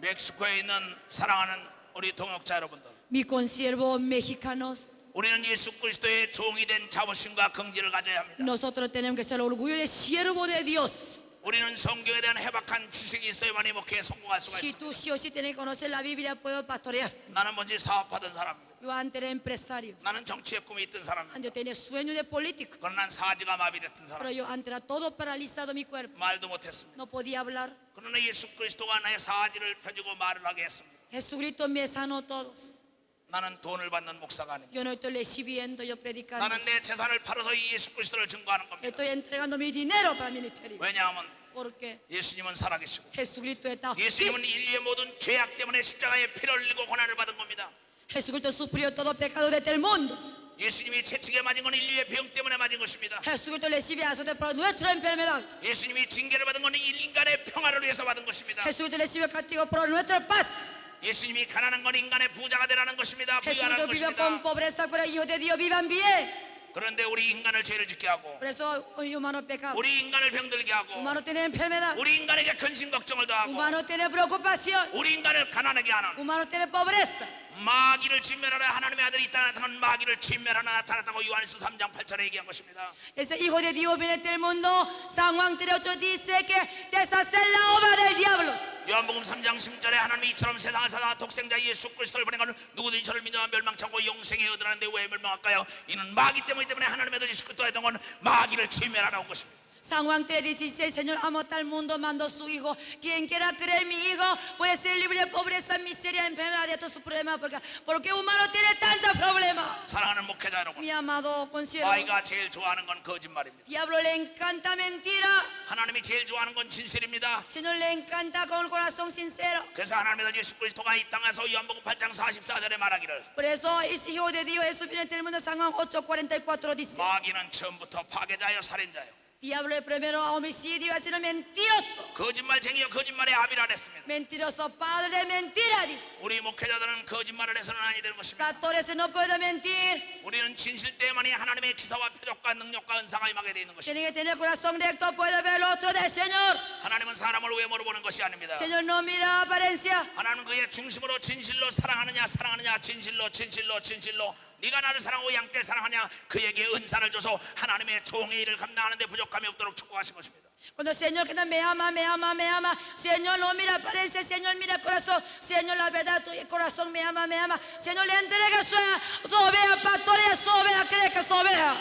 멕시코에 있는 사랑하는 우리 동역자 여러분들, Mi consiervos mexicanos, 우리는 예수 그리스도의 종이 된 자부심과 긍지를 가져야 합니다. nosotros tenemos que ser orgullo de siervo de Dios. 우리는 성경에 대한 해박한 지식이 있어야만이 목회에 성공할 수가 Si 있습니다. tú sí o sí tienes que conocer la Biblia, puedo pastorear. 나는 먼저 사업하던 사람입니다. Yo antes era empresario, 나는 정치의 꿈이 있던 사람입니다. antes yo tenía sueño de político, 그러나 난 사지가 마비됐던 pero 사람, yo antes era todo paralizado mi cuerpo, 말도 못했습니다. no podía hablar. 그러나 예수 그리스도가 나의 사지를 펴주고 말을 하게 했습니다. Jesucristo me sanó todos. 나는 돈을 받는 목사가 아닙니다. Yo no estoy recibiendo, yo predicando. 나는 내 재산을 팔아서 이 예수 그리스도를 증거하는 겁니다. Estoy entregando mi dinero para el ministerio. 왜냐하면 Porque 예수님은 살아계시고 Jesucristo está vivo. 예수님은 인류의 모든 죄악 때문에 십자가에 피를 흘리고 고난을 받은 겁니다. Jesucristo sufrió todo pecado desde el mundo. 예수님이 채찍에 맞은 건 인류의 병 때문에 맞은 것입니다. Jesucristo recibe azote por nuestras enfermedades. 예수님이 징계를 받은 건 인간의 평화를 위해서 받은 것입니다. Jesucristo recibe castigo por nuestra paz. 예수님이 가난한 건 인간의 부자가 되라는 것입니다. Jesucristo 부유하라는 vive 것입니다. con pobreza, pero hijos de Dios vivan bien. 그런데 우리 인간을 죄를 짓게 하고 Por eso hoy humanos pecamos. 우리 인간을 병들게 하고 Humanos tienen enfermedad. 우리 인간에게 근심 걱정을 더하고 Humanos tienen preocupación. 우리 인간을 가난하게 하는 Humanos tienen pobreza. 마귀를 진멸하라 하나님의 아들이 이 땅에 나타난 마귀를 진멸하라 나타났다고 요한일서 3장 8절에 얘기한 것입니다. Ese hijo de Dios viene del mundo. San Juan 3:8 dice que deshacer la obra del diablo. 요한복음 3장 10절에 하나님이 이처럼 세상을 사랑하 독생자 예수 그리스도를 보내가는 누구든지 저를 믿으면 멸망치 않고 영생에 얻으라는데 왜 멸망할까요? 이는 마귀 때문에 하나님의 아들 예수 그리스도가 했던 건 마귀를 진멸하라는 것입니다. San Juan 3:16, el Señor amó tal mundo, mandó a su Hijo. Quien quiera creer en mi Hijo puede ser libre de pobreza, miseria, enfermedad, de todos sus problemas. Porque humano tiene tantos problemas. 사랑하는 목회자 여러분, Mi amado consiervo, 마귀가 제일 좋아하는 건 거짓말입니다. diablo le encanta mentira. 하나님이 제일 좋아하는 건 진실입니다. Señor le encanta con el corazón sincero. 그래서 하나님의 아들 예수 그리스도가 이 땅에서 요한복음 8장 44절에 말하기를 Por eso es hijo de Dios, Jesús viene en el mundo. San Juan 8:44 dice: 마귀는 처음부터 파괴자요 살인자요 Diablo es primero homicidio, así no mentiroso. 거짓말쟁이요 거짓말의 아비라 했습니다. Mentiroso padre de mentira, dice. 우리 목회자들은 거짓말을 해서는 아니 되는 것입니다. Pastores no pueden mentir. 우리는 진실 때만이 하나님의 기사와 표적과 능력과 은사가 임하게 되어 있는 것입니다. Tiene que tener corazón recto, puede ver el otro del Señor. 하나님은 사람을 외모로 보는 것이 아닙니다. Señor no mira apariencia. 하나님은 그의 중심으로 진실로 사랑하느냐 진실로 네가 나를 사랑하고 양떼 사랑하냐 그에게 은사를 줘서 하나님의 종의 일을 감당하는 데 부족함이 없도록 축복하신 것입니다. Cuando el Señor que me ama, me ama, me ama. Señor no mira apariencia, Señor mira corazón. Señor la verdad, tu corazón me ama, me ama. Señor le entrega su oveja, pastorea su oveja, crezca su oveja.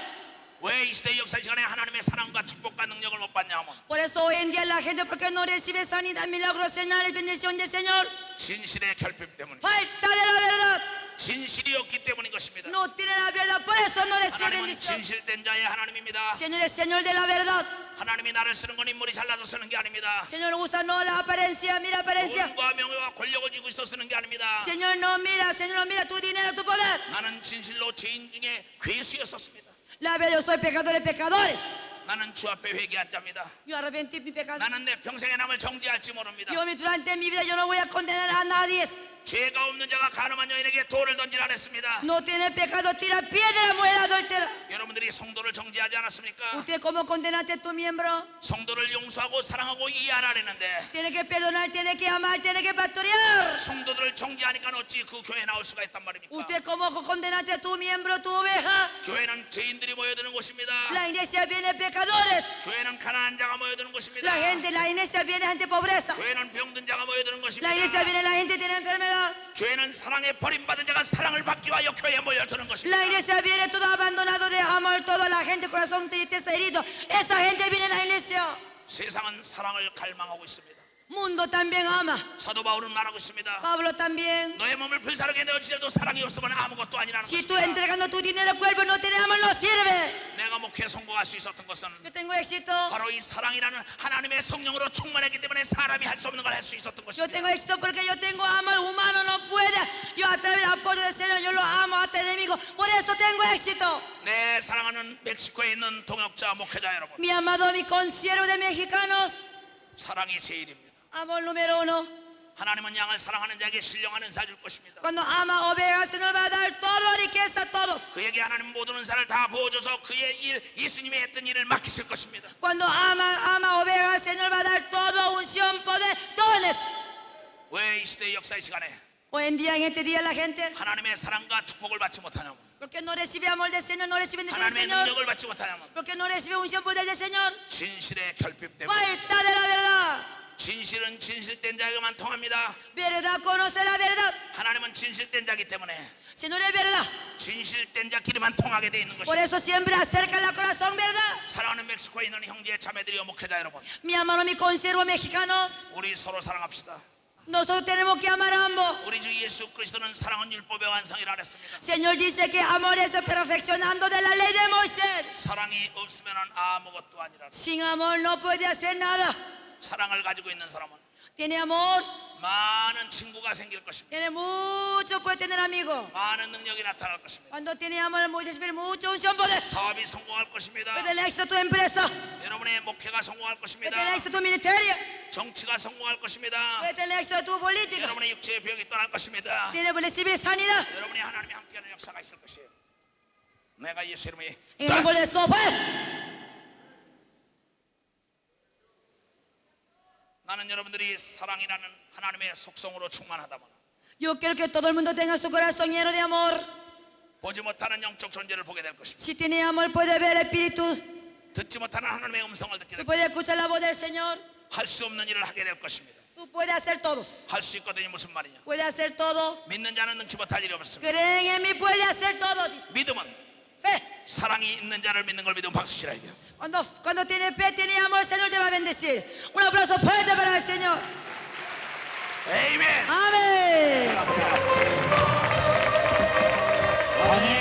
왜 이 시대 역사 시간에 하나님의 사랑과 축복과 능력을 못 받냐 하면 Por eso hoy en día la gente, porque no recibe sanidad, milagros, señales, bendición del Señor. 진실의 결핍 때문입니다. Falta de la verdad. 진실이 없기 때문인 것입니다. No tiene la verdad, por eso no recibe 하나님은 bendición. 진실된 자의 하나님입니다. Señor es Señor de la verdad. 하나님이 나를 쓰는 건 인물이 잘나서 쓰는 게 아닙니다. Señor usa no la apariencia, mira apariencia. 돈과 명예와 권력을 쥐고 있어 쓰는 게 아닙니다. Señor no mira tu dinero, tu poder. 나는 진실로 죄인 중에 괴수였었습니다. La verdad, yo soy pecador de pecadores. 나는 주 앞에 회개한 자입니다. Yo arrepentí mi pecado. 나는 내 평생의 남을 정죄할지 모릅니다. Yo durante mi vida yo no voy a condenar a nadie. 죄가 없는 자가 가늠한 여인에게 돌을 던지라 했습니다. No tiene pecado, tira piedra a mujer adúltera. 여러분들이 성도를 정죄하지 않았습니까? Usted como condenaste a tu miembro, 성도를 용서하고 사랑하고 이해하라는데 tiene que perdonar, tiene que amar, tiene que pastorear. 성도들을 정죄하니까 어찌 그 교회에 나올 수가 있단 말입니까? Usted como condenaste a tu miembro, tu oveja. 교회는 죄인들이 모여드는 곳입니다. La iglesia viene pecadores. 교회는 가난한 자가 모여드는 곳입니다. La iglesia viene gente pobreza. 교회는 병든 자가 모여드는 La 것입니다. iglesia viene la gente tiene enfermedad. 교회는 사랑에 버림받은 자가 사랑을 받기 위하여 교회에 모여드는 것입니다. La iglesia viene todo abandonado de amor, toda la gente corazón tristeza herido. Esa gente viene a la iglesia. 세상은 사랑을 갈망하고 있습니다. Mundo también ama. 사도 바울은 말하고 있습니다. Pablo también. 너의 몸을 불사르게 내어주셔도 사랑이 없으면 아무것도 아니라는 Si tú 것입니다. entregando tu dinero al cuerpo no tenés amor, no sirve. 내가 목회에 성공할 수 있었던 것은 Yo tengo éxito. 바로 이 사랑이라는 하나님의 성령으로 충만했기 때문에 사람이 할 수 없는 걸 할 수 있었던 Yo tengo 것입니다. éxito porque yo tengo amor humano, no puede. Yo a través del apoyo del Señor, yo lo amo hasta enemigo. Por eso tengo éxito. 내 사랑하는 멕시코에 있는 동역자 목회자 여러분, Mi amado, mi consiervo de mexicanos, 사랑이 제일입니다. amor número uno. 하나님은 양을 사랑하는 자에게 신령한 은사 줄 것입니다. Cuando ama ovejas, el Señor va a dar toda riqueza a todos. 그에게 하나님 모든 은사를 다 부어줘서 그의 일, 예수님이 했던 일을 맡기실 것입니다. Cuando ama ovejas, el Señor va a dar toda unción, poder, dones. 왜 이 시대의 역사의 시간에 Hoy en día, en este día, la gente, 하나님의 사랑과 축복을 받지 못하냐면, porque no recibe amor del Señor, no recibe bendición del 하나님의 Señor, 능력을 받지 못하냐면 porque no recibe unción, poder del Señor, 진실의 결핍 때문에. falta de la verdad. 진실은 진실된 자에게만 통합니다. Verdad conoce la verdad. 하나님은 진실된 자기 때문에 Señor es verdad. 진실된 자끼리만 통하게 돼 있는 Por 것입니다. eso siempre acerca el corazón verdad. 사랑하는 멕시코에 있는 형제 자매들이여 목회자 여러분, Mi amado, mi consiervo mexicanos, 우리 서로 사랑합시다. Nosotros tenemos que amar a ambos. 우리 주 예수 그리스도는 사랑은 율법의 완성이라 했습니다. Señor dice que amor es el perfeccionando de la ley de Moisés. 사랑이 없으면 아무것도 아니라. Sin amor no puede hacer nada. 사랑을 가지고 있는 사람은 Tiene amor, 많은 친구가 생길 것입니다. tiene mucho, puede tener amigos. 많은 능력이 natal 것입니다. Cuando tiene amor, puede recibir mucha unción, poder. 사업이 성공할 것입니다. Puede tener éxito tu empresa, 여러분의 목회가 성공할 puede 것입니다. tener éxito tu ministerio, 정치가 성공할 것입니다. puede tener éxito tu política. 여러분의 육체의 병이 떠날 것입니다. Tiene que recibir sanidad. 여러분이 하나님이 함께하는 역사가 있을 것이에요. 내가 예수 이름에 En el nombre de Jesús, pues. 나는 여러분들이 사랑이라는 하나님의 속성으로 충만하다면 Yo quiero que todo el mundo tenga su corazón lleno de amor. 보지 못하는 영적 존재를 보게 될 것입니다. Si tiene amor, puede ver el Espíritu. 듣지 못하는 하나님의 음성을 듣게 Tú 될 puedes escuchar la voz del Señor. 것입니다. 할 수 없는 일을 하게 될 것입니다. Tú puedes hacer todos. 할 수 있거든요. 무슨 말이냐? Puedes hacer todo. 믿는 자는 능치 못할 일이 없습니다. Creen en mí, puede hacer todo. Dice. 믿음은 Fe. 사랑이 있는 자를 믿는 걸 믿으면 박수 치라 이게요. Cuando tiene fe, tiene amor, el Señor te va a bendecir. Un aplauso fuerte para el Señor. 에이멘. Amén. 아멘.